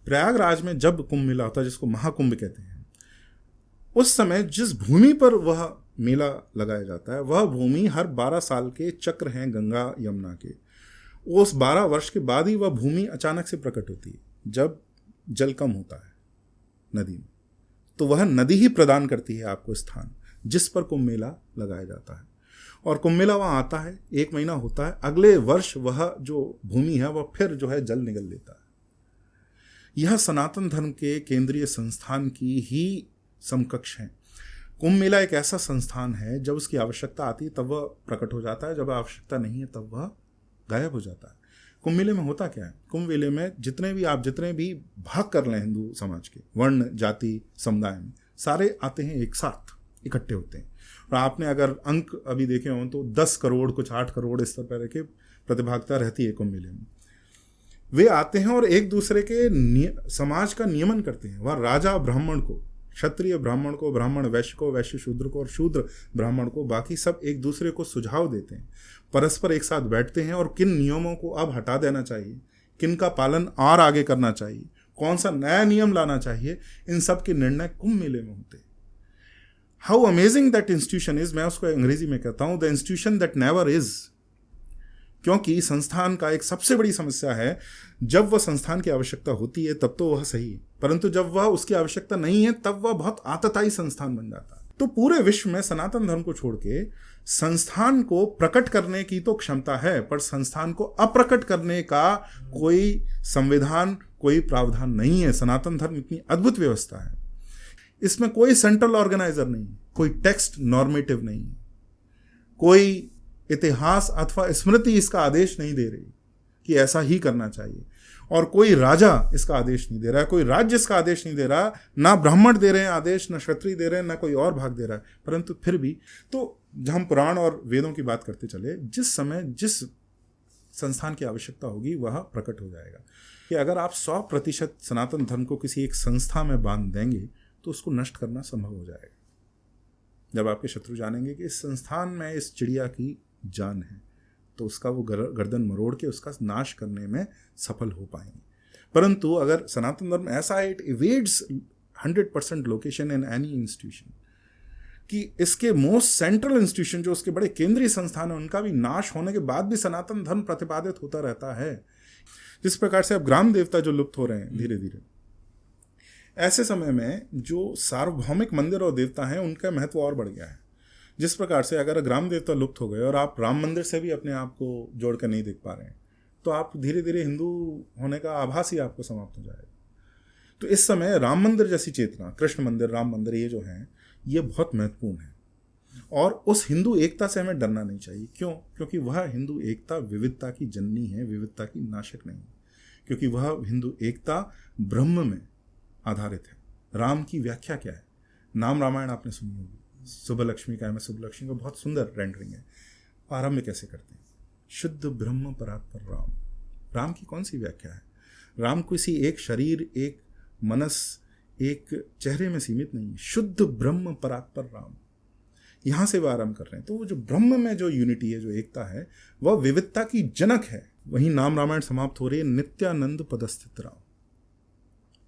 प्रयागराज में जब कुंभ मेला होता है, जिसको महाकुंभ कहते हैं, उस समय जिस भूमि पर वह मेला लगाया जाता है, वह भूमि हर 12 साल के चक्र हैं गंगा यमुना के। उस 12 वर्ष के बाद ही वह भूमि अचानक से प्रकट होती है, जब जल कम होता है नदी में। तो वह नदी ही प्रदान करती है आपको स्थान जिस पर कुंभ मेला लगाया जाता है। और कुंभ मेला वहाँ आता है, 1 महीना होता है, अगले वर्ष वह जो भूमि है वह फिर जो है जल निगल लेता है। यह सनातन धर्म के केंद्रीय संस्थान की ही समकक्ष है। कुंभ मेला एक ऐसा संस्थान है, जब उसकी आवश्यकता आती है तब वह प्रकट हो जाता है, जब आवश्यकता नहीं है तब वह गायब हो जाता है। कुंभ मेले में होता क्या है? कुंभ मेले में जितने भी भाग कर लें हिंदू समाज के, वर्ण जाति समुदाय में, सारे आते हैं, एक साथ इकट्ठे होते हैं। और आपने अगर अंक अभी देखे हों तो 10 करोड़, कुछ 8 करोड़ इस तरह के प्रतिभागिता रहती है कुंभ मेले में। वे आते हैं और एक दूसरे के समाज का नियमन करते हैं। वह राजा ब्राह्मण को क्षत्रिय ब्राह्मण को, ब्राह्मण वैश्य को, वैश्य शूद्र को और शूद्र ब्राह्मण को, बाकी सब एक दूसरे को सुझाव देते हैं, परस्पर एक साथ बैठते हैं और किन नियमों को अब हटा देना चाहिए, किन का पालन और आगे करना चाहिए, कौन सा नया नियम लाना चाहिए, इन सब के निर्णय कुंभ मेले में होते हैं। How amazing that institution is, मैं उसको अंग्रेजी में कहता हूं the institution that never is. क्योंकि संस्थान का एक सबसे बड़ी समस्या है, जब वह संस्थान की आवश्यकता होती है तब तो वह सही है, परंतु जब वह उसकी आवश्यकता नहीं है तब वह बहुत आतताई संस्थान बन जाता है। तो पूरे विश्व में सनातन धर्म को छोड़ के संस्थान को प्रकट करने की तो क्षमता है, पर संस्थान को अप्रकट करने का कोई संविधान, कोई प्रावधान नहीं है। सनातन धर्म इतनी अद्भुत व्यवस्था है, इसमें कोई सेंट्रल ऑर्गेनाइजर नहीं, कोई टेक्स्ट नॉर्मेटिव नहीं, कोई इतिहास अथवा स्मृति इसका आदेश नहीं दे रही कि ऐसा ही करना चाहिए, और कोई राजा इसका आदेश नहीं दे रहा है, कोई राज्य इसका आदेश नहीं दे रहा, ना ब्राह्मण दे रहे हैं आदेश, ना क्षत्रिय दे रहे हैं, ना कोई और भाग दे रहा है। परंतु फिर भी तो जब हम पुराण और वेदों की बात करते चले, जिस समय जिस संस्थान की आवश्यकता होगी वह प्रकट हो जाएगा। कि अगर आप 100% सनातन धर्म को किसी एक संस्था में बांध देंगे तो उसको नष्ट करना संभव हो जाएगा। जब आपके शत्रु जानेंगे कि इस संस्थान में इस चिड़िया की जान है, तो उसका वो गर्दन मरोड़ के उसका नाश करने में सफल हो पाएंगे। परंतु अगर सनातन धर्म ऐसा है, it evades 100% location in any institution, कि इसके मोस्ट सेंट्रल इंस्टीट्यूशन जो उसके बड़े केंद्रीय संस्थान है उनका भी नाश होने के बाद भी सनातन धर्म प्रतिपादित होता रहता है। जिस प्रकार से अब ग्राम देवता जो लुप्त हो रहे हैं धीरे धीरे, ऐसे समय में जो सार्वभौमिक मंदिर और देवता हैं उनका महत्व और बढ़ गया है। जिस प्रकार से अगर ग्राम देवता लुप्त हो गए और आप राम मंदिर से भी अपने आप को जोड़कर नहीं देख पा रहे हैं, तो आप धीरे धीरे हिंदू होने का आभास ही आपको समाप्त हो जाएगा। तो इस समय राम मंदिर जैसी चेतना, कृष्ण मंदिर, राम मंदिर, ये जो हैं ये बहुत महत्वपूर्ण है, और उस हिंदू एकता से हमें डरना नहीं चाहिए। क्यों? क्योंकि वह हिंदू एकता विविधता की जननी है, विविधता की नाशक नहीं, क्योंकि वह हिंदू एकता ब्रह्म में आधारित है। राम की व्याख्या क्या है? नाम रामायण आपने सुनी होगी, शुभ लक्ष्मी का है, मैं शुभ लक्ष्मी का बहुत सुंदर रेंडरिंग है। आरंभ कैसे करते हैं? शुद्ध ब्रह्म परात्पर राम। राम की कौन सी व्याख्या है? राम किसी एक शरीर, एक मनस, एक चेहरे में सीमित नहीं है। शुद्ध ब्रह्म परात्पर राम, यहां से वह आरंभ कर रहे हैं। तो वो जो ब्रह्म में जो यूनिटी है, जो एकता है, वह विविधता की जनक है। वहीं नाम रामायण समाप्त हो रही है नित्यानंद पदस्थित राम।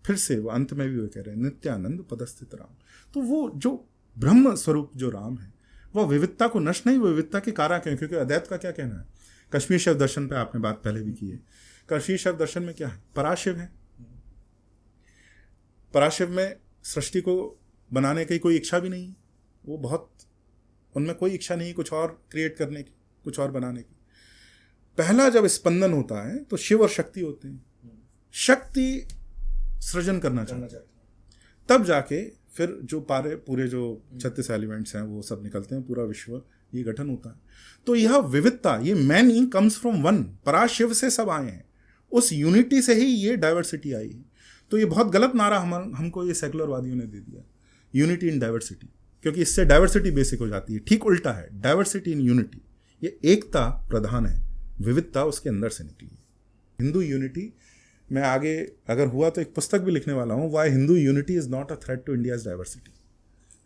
फिर से वो अंत में भी वो कह रहे हैं नित्यानंद पदस्थित राम। तो वो जो ब्रह्म स्वरूप जो राम है वह विविधता को नष्ट नहीं, वो विविधता के कारक है। क्योंकि अद्वैत का क्या कहना है? कश्मीर शैव दर्शन पे आपने बात पहले भी की है। कश्मीर शैव दर्शन में क्या है? पराशिव है। पराशिव में सृष्टि को बनाने की कोई इच्छा भी नहीं, वो बहुत, उनमें कोई इच्छा नहीं कुछ और क्रिएट करने की, कुछ और बनाने की। पहला जब स्पंदन होता है तो शिव और शक्ति होते हैं, शक्ति सृजन करना चाहते हैं, तब जाके फिर जो पूरे जो 36 एलिमेंट्स हैं वो सब निकलते हैं, पूरा विश्व ये गठन होता है। तो यह विविधता, ये मैनी कम्स फ्रॉम वन, पराशिव से सब आए हैं, उस यूनिटी से ही ये डाइवर्सिटी आई है। तो ये बहुत गलत नारा हमको ये सेकुलरवादियों ने दे दिया, यूनिटी इन डाइवर्सिटी, क्योंकि इससे डाइवर्सिटी बेसिक हो जाती है। ठीक उल्टा है, डाइवर्सिटी इन यूनिटी। ये एकता प्रधान है, विविधता उसके अंदर से निकली है। हिंदू यूनिटी, मैं आगे अगर हुआ तो एक पुस्तक भी लिखने वाला हूँ, why Hindu unity is not a threat to India's diversity.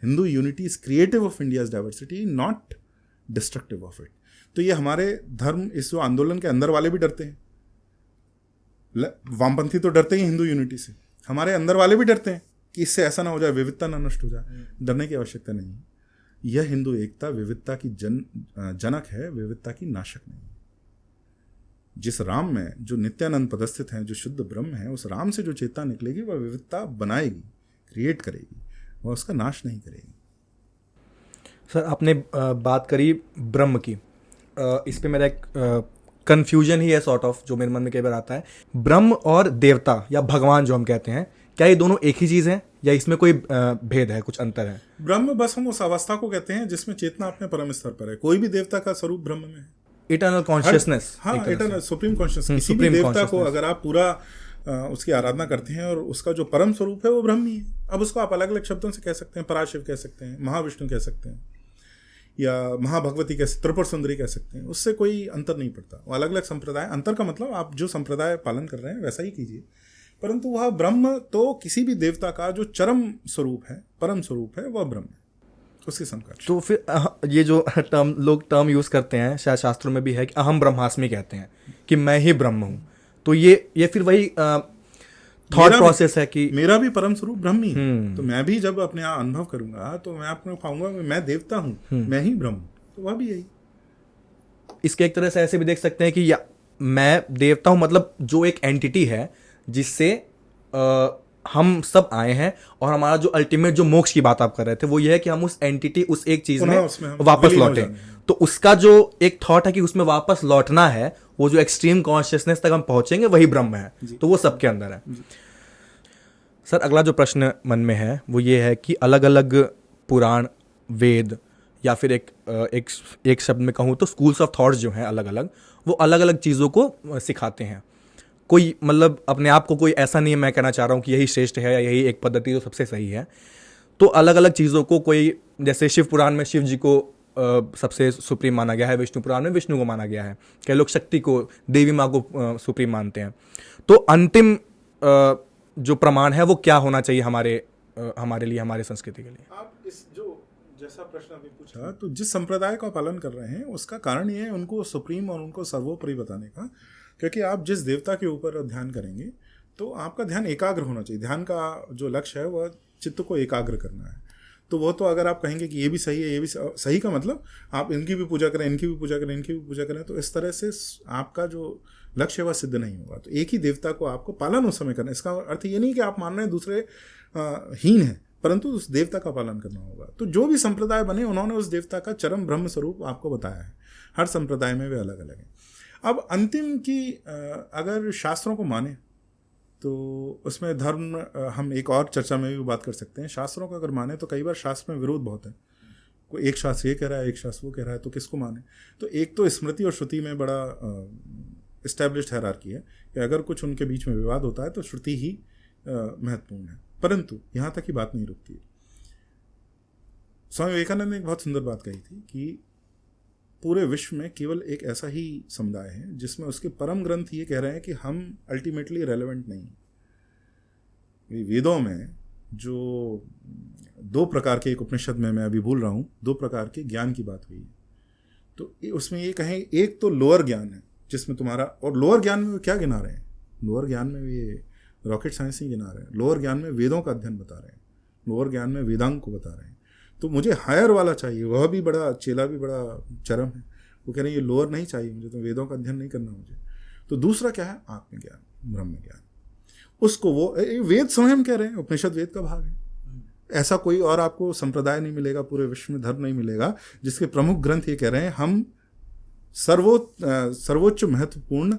Hindu unity is creative of India's diversity, not destructive of it. तो ये हमारे धर्म, इस जो आंदोलन के अंदर वाले भी डरते हैं, वामपंथी तो डरते ही हिंदू यूनिटी से, हमारे अंदर वाले भी डरते हैं कि इससे ऐसा ना हो जाए, विविधता ना नष्ट हो जाए। डरने की आवश्यकता नहीं है। यह हिंदू एकता विविधता की जनक है, विविधता की नाशक नहीं। जिस राम में जो नित्यानंद पदस्थित हैं, जो शुद्ध ब्रह्म है, उस राम से जो चेतना निकलेगी वह विविधता बनाएगी, क्रिएट करेगी, वह उसका नाश नहीं करेगी। सर आपने बात करी ब्रह्म की, इस पे मेरा एक कन्फ्यूजन ही है सॉर्ट ऑफ, जो मेरे मन में कई बार आता है। ब्रह्म और देवता या भगवान जो हम कहते हैं, क्या ये दोनों एक ही चीज़ है या इसमें कोई भेद है, कुछ अंतर है? ब्रह्म बस हम उस अवस्था को कहते हैं जिसमें चेतना अपने परम स्तर पर है। कोई भी देवता का स्वरूप ब्रह्म में है, इटर्नल कॉन्शियसनेस। हाँ, इटर्नल सुप्रीम कॉन्शियसनेस। किसी भी देवता को अगर आप पूरा उसकी आराधना करते हैं और उसका जो परम स्वरूप है वो ब्रह्म ही है। अब उसको आप अलग अलग शब्दों से कह सकते हैं, पराशिव कह सकते हैं, महाविष्णु कह सकते हैं, या महाभगवती कह सकते, त्रिपुर सुंदरी कह सकते हैं, उससे कोई अंतर नहीं पड़ता। वो अलग अलग संप्रदाय, अंतर का मतलब आप जो संप्रदाय पालन कर रहे हैं वैसा ही कीजिए, परंतु वह ब्रह्म तो किसी भी देवता का जो चरम स्वरूप है, परम स्वरूप है, वह ब्रह्म है, उसके समकक्ष। तो फिर ये जो टर्म यूज़ करते हैं, शायद शास्त्रों में भी है कि अहम ब्रह्मास्मि कहते हैं कि मैं ही ब्रह्म हूँ। तो ये फिर वही थॉट प्रोसेस है कि मेरा भी परम स्वरूप ब्रह्म ही है। तो मैं भी जब अपने यहाँ अनुभव करूंगा तो मैं अपने पाऊंगा मैं देवता हूँ, मैं ही ब्रह्म हूँ, तो वह भी यही। इसके एक तरह से ऐसे भी देख सकते हैं कि या मैं देवता हूँ, मतलब जो एक एंटिटी है जिससे हम सब आए हैं, और हमारा जो अल्टीमेट जो मोक्ष की बात आप कर रहे थे वो ये है कि हम उस एंटिटी, उस एक चीज में वापस लौटे। तो उसका जो एक थॉट है कि उसमें वापस लौटना है, वो जो एक्सट्रीम कॉन्शियसनेस तक हम पहुंचेंगे वही ब्रह्म है, तो वो सबके अंदर है। सर अगला जो प्रश्न मन में है वो ये है कि अलग अलग पुराण, वेद, या फिर एक शब्द में कहूँ तो स्कूल्स ऑफ थॉट्स जो हैं अलग अलग, वो अलग अलग चीज़ों को सिखाते हैं। कोई मतलब अपने आप को कोई ऐसा नहीं है, मैं कहना चाह रहा हूँ कि यही श्रेष्ठ है या यही एक पद्धति जो सबसे सही है। तो अलग अलग चीज़ों को कोई, जैसे शिव पुराण में शिव जी को सबसे सुप्रीम माना गया है, विष्णु पुराण में विष्णु को माना गया है, कई लोग शक्ति को, देवी माँ को सुप्रीम मानते हैं। तो अंतिम जो प्रमाण है वो क्या होना चाहिए हमारे लिए, हमारे संस्कृति के लिए? आप इस जो जैसा प्रश्न अभी पूछा, तो जिस संप्रदाय का पालन कर रहे हैं उसका कारण ये है उनको सुप्रीम और उनको सर्वोपरि बताने का, क्योंकि आप जिस देवता के ऊपर ध्यान करेंगे तो आपका ध्यान एकाग्र होना चाहिए। ध्यान का जो लक्ष्य है वह चित्त को एकाग्र करना है। तो वो तो अगर आप कहेंगे कि ये भी सही है, ये भी सही का मतलब आप इनकी भी पूजा करें, इनकी भी पूजा करें, इनकी भी पूजा करें, तो इस तरह से आपका जो लक्ष्य है वह सिद्ध नहीं होगा। तो एक ही देवता को आपको पालन उस समय करना। इसका अर्थ ये नहीं कि आप मान रहे हैं दूसरे हीन है, परंतु उस देवता का पालन करना होगा। तो जो भी संप्रदाय बने उन्होंने उस देवता का चरम ब्रह्म स्वरूप आपको बताया है। हर संप्रदाय में वे अलग अलग हैं। अब अंतिम की अगर शास्त्रों को माने तो उसमें धर्म, हम एक और चर्चा में भी बात कर सकते हैं। शास्त्रों को अगर माने तो कई बार शास्त्र में विरोध बहुत है। कोई एक शास्त्र ये कह रहा है, एक शास्त्र वो कह रहा है, तो किसको माने? तो एक तो स्मृति और श्रुति में बड़ा इस्टेब्लिश्ड हायरार्की है कि अगर कुछ उनके बीच में विवाद होता है तो श्रुति ही महत्वपूर्ण है। परंतु यहाँ तक ही बात नहीं रुकती। स्वामी विवेकानंद ने एक बहुत सुंदर बात कही थी कि पूरे विश्व में केवल एक ऐसा ही समुदाय है जिसमें उसके परम ग्रंथ ये कह रहे हैं कि हम अल्टीमेटली रेलेवेंट नहीं। वेदों में जो दो प्रकार के, एक उपनिषद में मैं अभी भूल रहा हूँ, दो प्रकार के ज्ञान की बात हुई है। तो उसमें ये कहें, एक तो लोअर ज्ञान है जिसमें तुम्हारा, और लोअर ज्ञान में क्या गिना रहे हैं? लोअर ज्ञान में ये रॉकेट साइंस ही गिना रहे हैं। लोअर ज्ञान में वेदों का अध्ययन बता रहे हैं, लोअर ज्ञान में वेदांग को बता रहे हैं। तो मुझे हायर वाला चाहिए, वह भी बड़ा, चेला भी बड़ा चरम है। वो कह रहे हैं ये लोअर नहीं चाहिए मुझे, तो वेदों का अध्ययन नहीं करना मुझे। तो दूसरा क्या है? आत्मज्ञान, ब्रह्म ज्ञान। उसको वो वेद स्वयं कह रहे हैं, उपनिषद वेद का भाग है। ऐसा कोई और आपको संप्रदाय नहीं मिलेगा, पूरे विश्व में धर्म नहीं मिलेगा जिसके प्रमुख ग्रंथ ये कह रहे हैं हम सर्वोच्च महत्वपूर्ण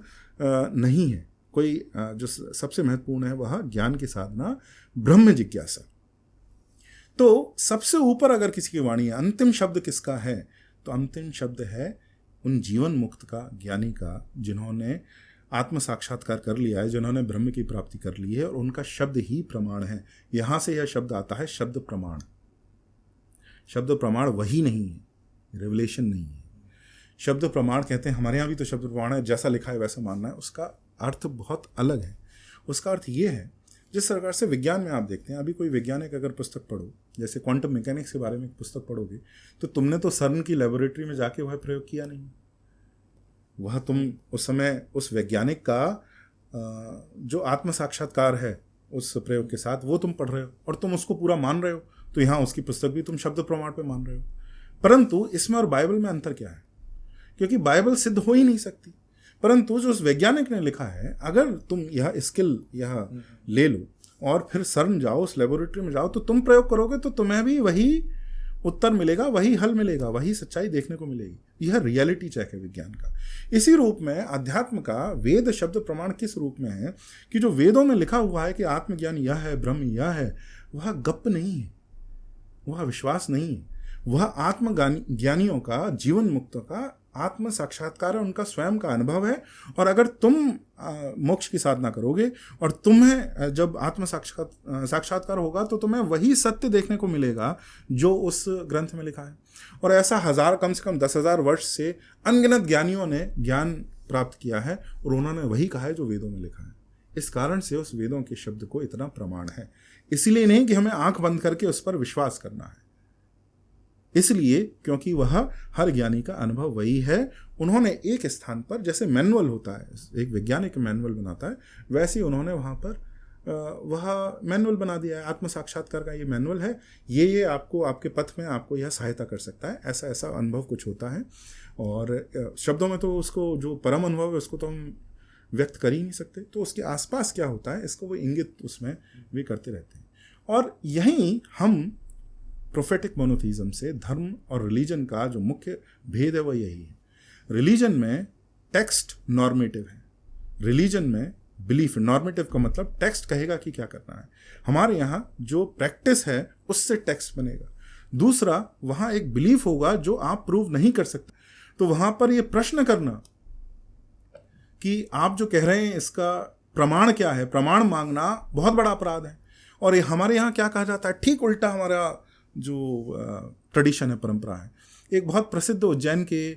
नहीं है। कोई जो सबसे महत्वपूर्ण है वह ज्ञान की साधना, ब्रह्म जिज्ञासा। तो सबसे ऊपर अगर किसी की वाणी है, अंतिम शब्द किसका है? तो अंतिम शब्द है उन जीवन मुक्त का, ज्ञानी का, जिन्होंने आत्म साक्षात्कार कर लिया है, जिन्होंने ब्रह्म की प्राप्ति कर ली है, और उनका शब्द ही प्रमाण है। यहां से यह शब्द आता है, शब्द प्रमाण। शब्द प्रमाण वही नहीं है, रेवलेशन नहीं है। शब्द प्रमाण कहते हैं, हमारे यहाँ भी तो शब्द प्रमाण है, जैसा लिखा है वैसा मानना है। उसका अर्थ बहुत अलग है। उसका अर्थ ये है, जिस प्रकार से विज्ञान में आप देखते हैं, अभी कोई वैज्ञानिक अगर पुस्तक पढ़ो, जैसे क्वांटम मैकेनिक्स के बारे में पुस्तक पढ़ोगे, तो तुमने तो सर्न की लेबोरेटरी में जाके वह प्रयोग किया नहीं। वह तुम उस समय उस वैज्ञानिक का जो आत्म साक्षात्कार है उस प्रयोग के साथ, वो तुम पढ़ रहे हो और तुम उसको पूरा मान रहे हो। तो यहाँ उसकी पुस्तक भी तुम शब्द प्रमाण पे मान रहे हो। परंतु इसमें और बाइबल में अंतर क्या है? क्योंकि बाइबल सिद्ध हो ही नहीं सकती, परंतु जो उस वैज्ञानिक ने लिखा है, अगर तुम यह स्किल यह ले लो और फिर सर्न जाओ, उस लेबोरेटरी में जाओ, तो तुम प्रयोग करोगे तो तुम्हें भी वही उत्तर मिलेगा, वही हल मिलेगा, वही सच्चाई देखने को मिलेगी। यह रियलिटी चेक है विज्ञान का। इसी रूप में अध्यात्म का वेद शब्द प्रमाण किस रूप में है कि जो वेदों में लिखा हुआ है कि आत्मज्ञान यह है, ब्रह्म यह है, वह गप नहीं है, वह विश्वास नहीं है, वह आत्मज्ञानियों का, जीवन मुक्तों का आत्म साक्षात्कार है, उनका स्वयं का अनुभव है। और अगर तुम मोक्ष की साधना करोगे और तुम्हें जब आत्म साक्षात्कार होगा तो तुम्हें वही सत्य देखने को मिलेगा जो उस ग्रंथ में लिखा है। और ऐसा कम से कम 10,000 वर्ष से अनगिनत ज्ञानियों ने ज्ञान प्राप्त किया है और उन्होंने वही कहा है जो वेदों में लिखा है। इस कारण से उस वेदों के शब्द को इतना प्रमाण है। इसलिए नहीं कि हमें आंख बंद करके उस पर विश्वास करना है, इसलिए क्योंकि वह हर ज्ञानी का अनुभव वही है। उन्होंने एक स्थान पर, जैसे मैनुअल होता है, एक वैज्ञानिक मैनुअल बनाता है, वैसे ही उन्होंने वहाँ पर वह मैनुअल बना दिया है। आत्म साक्षात्कार का ये मैनुअल है, ये आपको आपके पथ में आपको यह सहायता कर सकता है, ऐसा ऐसा अनुभव कुछ होता है। और शब्दों में तो उसको, जो परम अनुभव है उसको तो हम व्यक्त कर ही नहीं सकते, तो उसके आसपास क्या होता है इसको वो इंगित उसमें भी करते रहते हैं। और यहीं हम प्रोफेटिक मोनोथीज्म से धर्म और रिलीजन का जो मुख्य भेद है वो यही है। रिलीजन में टेक्स्ट नॉर्मेटिव है, रिलीजन में बिलीफ। नॉर्मेटिव का मतलब टेक्स्ट कहेगा कि क्या करना है, हमारे यहाँ जो प्रैक्टिस है उससे टेक्स्ट बनेगा। दूसरा, वहाँ एक बिलीफ होगा जो आप प्रूव नहीं कर सकते, तो वहाँ पर ये प्रश्न करना कि आप जो कह रहे हैं इसका प्रमाण क्या है, प्रमाण मांगना बहुत बड़ा अपराध है। और ये हमारे यहाँ क्या कहा जाता है, ठीक उल्टा हमारा जो ट्रेडिशन है, परंपरा है। एक बहुत प्रसिद्ध उज्जैन के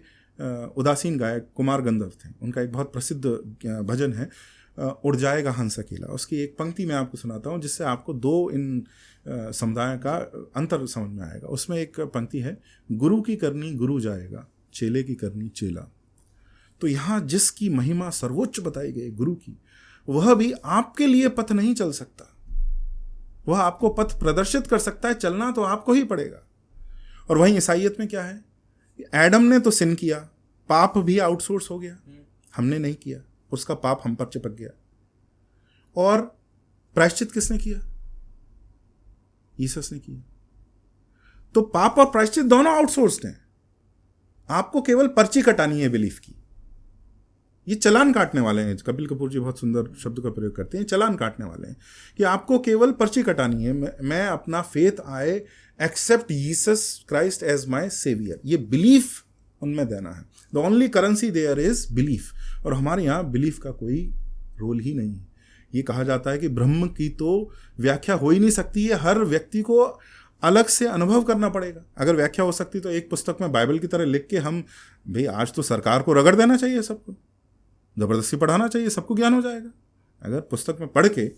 उदासीन गायक कुमार गंधर्व थे, उनका एक बहुत प्रसिद्ध भजन है उड़ जाएगा हंस अकेला। उसकी एक पंक्ति मैं आपको सुनाता हूँ जिससे आपको दो इन समुदाय का अंतर समझ में आएगा। उसमें एक पंक्ति है, गुरु की करनी गुरु जाएगा, चेले की करनी चेला। तो यहाँ जिसकी महिमा सर्वोच्च बताई गई गुरु की, वह भी आपके लिए पथ नहीं चल सकता, वह आपको पथ प्रदर्शित कर सकता है, चलना तो आपको ही पड़ेगा। और वहीं ईसाइयत में क्या है, एडम ने तो सिन किया, पाप भी आउटसोर्स हो गया, हमने नहीं किया, उसका पाप हम पर चिपक गया। और प्रायश्चित किसने किया, यीशु ने किया। तो पाप और प्रायश्चित दोनों आउटसोर्स्ड हैं, आपको केवल पर्ची कटानी है बिलीफ की। ये चलान काटने वाले हैं, कपिल कपूर जी बहुत सुंदर शब्द का प्रयोग करते हैं, चलान काटने वाले हैं कि आपको केवल पर्ची कटानी है। मैं अपना faith I accept Jesus Christ as my saviour, ये बिलीफ उनमें देना है। The only currency there is belief. और हमारे यहाँ बिलीफ का कोई रोल ही नहीं है। ये कहा जाता है कि ब्रह्म की तो व्याख्या हो ही नहीं सकती है, हर व्यक्ति को अलग से अनुभव करना पड़ेगा। अगर व्याख्या हो सकती तो एक पुस्तक में बाइबल की तरह लिख के हम, भाई आज तो सरकार को रगड़ देना चाहिए, सबको जबरदस्ती पढ़ाना चाहिए, सबको ज्ञान हो जाएगा। अगर पुस्तक में पढ़ के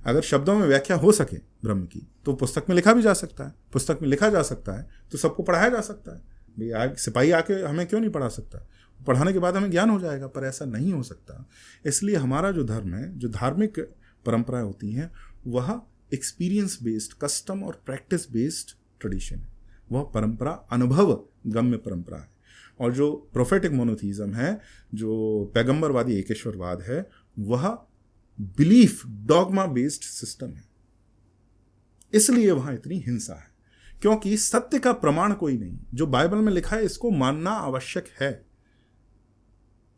अगर शब्दों में व्याख्या हो सके ब्रह्म की, तो पुस्तक में लिखा भी जा सकता है, पुस्तक में लिखा जा सकता है तो सबको पढ़ाया जा सकता है। भाई आज सिपाही आके हमें क्यों नहीं पढ़ा सकता, पढ़ाने के बाद हमें ज्ञान हो जाएगा, पर ऐसा नहीं हो सकता। इसलिए हमारा जो धर्म है, जो धार्मिक परंपराएं होती हैं, वह एक्सपीरियंस बेस्ड, कस्टम और प्रैक्टिस बेस्ड ट्रेडिशन है, वह परंपरा अनुभव गम्य परंपरा है। और जो प्रोफेटिक मोनोथीज्म है, जो पैगंबरवादी एकेश्वरवाद है, वह बिलीफ डॉगमा बेस्ड सिस्टम है। इसलिए वहां इतनी हिंसा है, क्योंकि सत्य का प्रमाण कोई नहीं। जो बाइबल में लिखा है इसको मानना आवश्यक है,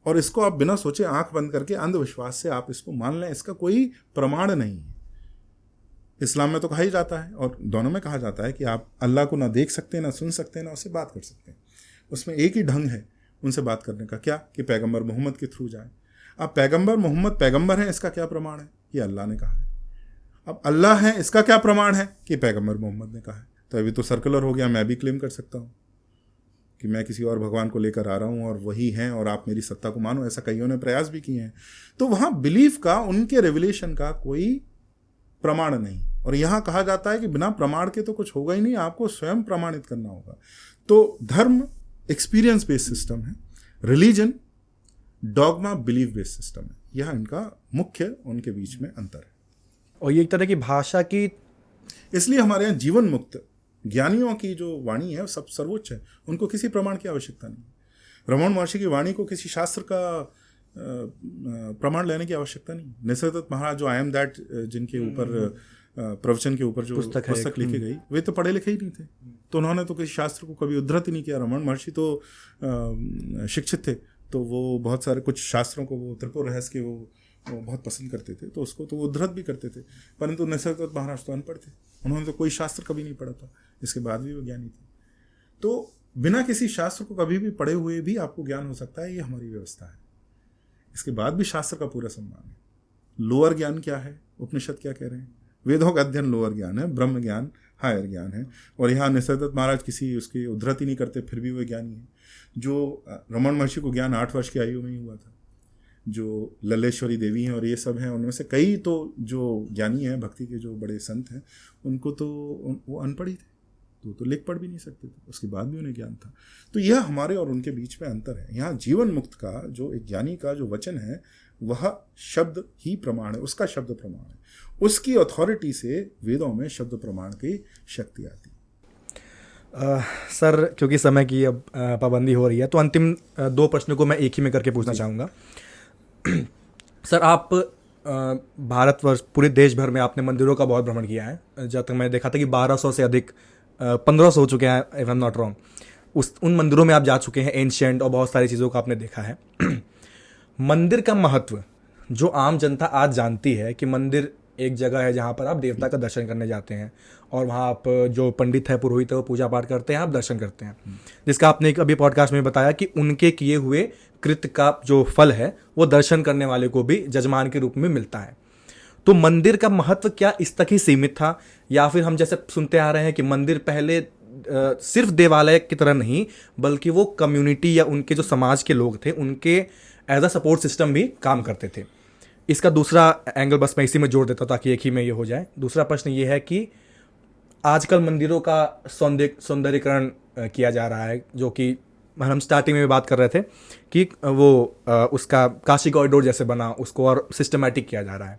और इसको आप बिना सोचे आंख बंद करके अंधविश्वास से आप इसको मान लें, इसका कोई प्रमाण नहीं है। इस्लाम में तो कहा ही जाता है, और दोनों में कहा जाता है कि आप अल्लाह को ना देख सकते, ना सुन सकते, ना उससे बात कर सकते। उसमें एक ही ढंग है उनसे बात करने का, क्या कि पैगंबर मोहम्मद के थ्रू जाए। अब पैगंबर मोहम्मद पैगंबर है, इसका क्या प्रमाण है, ये अल्लाह ने कहा है। अब अल्लाह है, इसका क्या प्रमाण है कि पैगंबर मोहम्मद ने कहा है। तो अभी तो सर्कुलर हो गया, मैं भी क्लेम कर सकता हूँ कि मैं किसी और भगवान को लेकर आ रहा हूँ और वही हैं और आप मेरी सत्ता को मानो। ऐसा कईयों ने प्रयास भी किए हैं। तो वहाँ बिलीफ का, उनके रेवलेशन का कोई प्रमाण नहीं। और यहाँ कहा जाता है कि बिना प्रमाण के तो कुछ होगा ही नहीं, आपको स्वयं प्रमाणित करना होगा। तो धर्म एक्सपीरियंस बेस्ड सिस्टम है, religion dogma belief based system है। यह इनका मुख्य, उनके बीच में अंतर है। और ये एक तरह की भाषा की, इसलिए हमारे यहाँ जीवन मुक्त ज्ञानियों की जो वाणी है वो सब सर्वोच्च है, उनको किसी प्रमाण की आवश्यकता नहीं। रमण महर्षि की वाणी को किसी शास्त्र का प्रमाण लेने की आवश्यकता नहीं। निसर्गदत्त महाराज जो आई एम दैट जिनके ऊपर प्रवचन के ऊपर जो पुस्तक लिखी गई, वे तो पढ़े लिखे ही नहीं थे, तो उन्होंने तो किसी शास्त्र को कभी उद्धृत ही नहीं किया। रमण महर्षि तो शिक्षित थे, तो वो बहुत सारे कुछ शास्त्रों को, वो त्रिपुर रहस्य के वो बहुत पसंद करते थे, तो उसको तो वो उद्धृत भी करते थे। परंतु निसर्गदत्त महाराज तो अनपढ़ थे, उन्होंने तो कोई शास्त्र कभी नहीं पढ़ा था, इसके बाद भी वो ज्ञानी थे। तो बिना किसी शास्त्र को कभी भी पढ़े हुए भी आपको ज्ञान हो सकता है, ये हमारी व्यवस्था है। इसके बाद भी शास्त्र का पूरा सम्मान है। लोअर ज्ञान क्या है, उपनिषद क्या कह रहे हैं, वेदों का अध्ययन लोअर ज्ञान है, ब्रह्म ज्ञान हायर ज्ञान है। और यहाँ निसर्गदत्त महाराज किसी उसकी उद्धृत ही नहीं करते, फिर भी वो ज्ञानी है। जो रमण महर्षि को ज्ञान 8 वर्ष की आयु में ही हुआ था, जो लल्लेश्वरी देवी हैं और ये सब हैं, उनमें से कई तो जो ज्ञानी हैं, भक्ति के जो बड़े संत हैं, उनको तो वो अनपढ़ ही थे, तो लिख पढ़ भी नहीं सकते थे, उसके बाद भी उन्हें ज्ञान था। तो यह हमारे और उनके बीच में अंतर है। यहाँ जीवन मुक्त का जो एक ज्ञानी का जो वचन है वह शब्द ही प्रमाण है, उसका शब्द प्रमाण है, उसकी अथॉरिटी से वेदों में शब्द प्रमाण की शक्ति आती है। सर क्योंकि समय की अब पाबंदी हो रही है तो अंतिम दो प्रश्नों को मैं एक ही में करके पूछना चाहूँगा। सर आप भारतवर्ष पूरे देश भर में आपने मंदिरों का बहुत भ्रमण किया है। जब तक मैंने देखा था कि 1200 से अधिक 1500 हो चुके हैं if I am not wrong. उन मंदिरों में आप जा चुके हैं, एंशिएंट और बहुत सारी चीज़ों को आपने देखा है। मंदिर का महत्व जो आम जनता आज जानती है कि मंदिर एक जगह है जहाँ पर आप देवता का दर्शन करने जाते हैं और वहाँ आप जो पंडित है, पुरोहित है, वो पूजा पाठ करते हैं, आप दर्शन करते हैं, जिसका आपने एक अभी पॉडकास्ट में बताया कि उनके किए हुए कृत्य का जो फल है वो दर्शन करने वाले को भी जजमान के रूप में मिलता है। तो मंदिर का महत्व क्या इस तक ही सीमित था, या फिर हम जैसे सुनते आ रहे हैं कि मंदिर पहले सिर्फ देवालय की तरह नहीं बल्कि वो कम्युनिटी या उनके जो समाज के लोग थे उनके एज अ सपोर्ट सिस्टम भी काम करते थे। इसका दूसरा एंगल बस मैं इसी में जोड़ देता हूँ ताकि एक ही में ये हो जाए। दूसरा प्रश्न ये है कि आजकल मंदिरों का सौंदर्यीकरण किया जा रहा है, जो कि हम स्टार्टिंग में भी बात कर रहे थे कि वो उसका काशी कॉरिडोर जैसे बना, उसको और सिस्टमैटिक किया जा रहा है।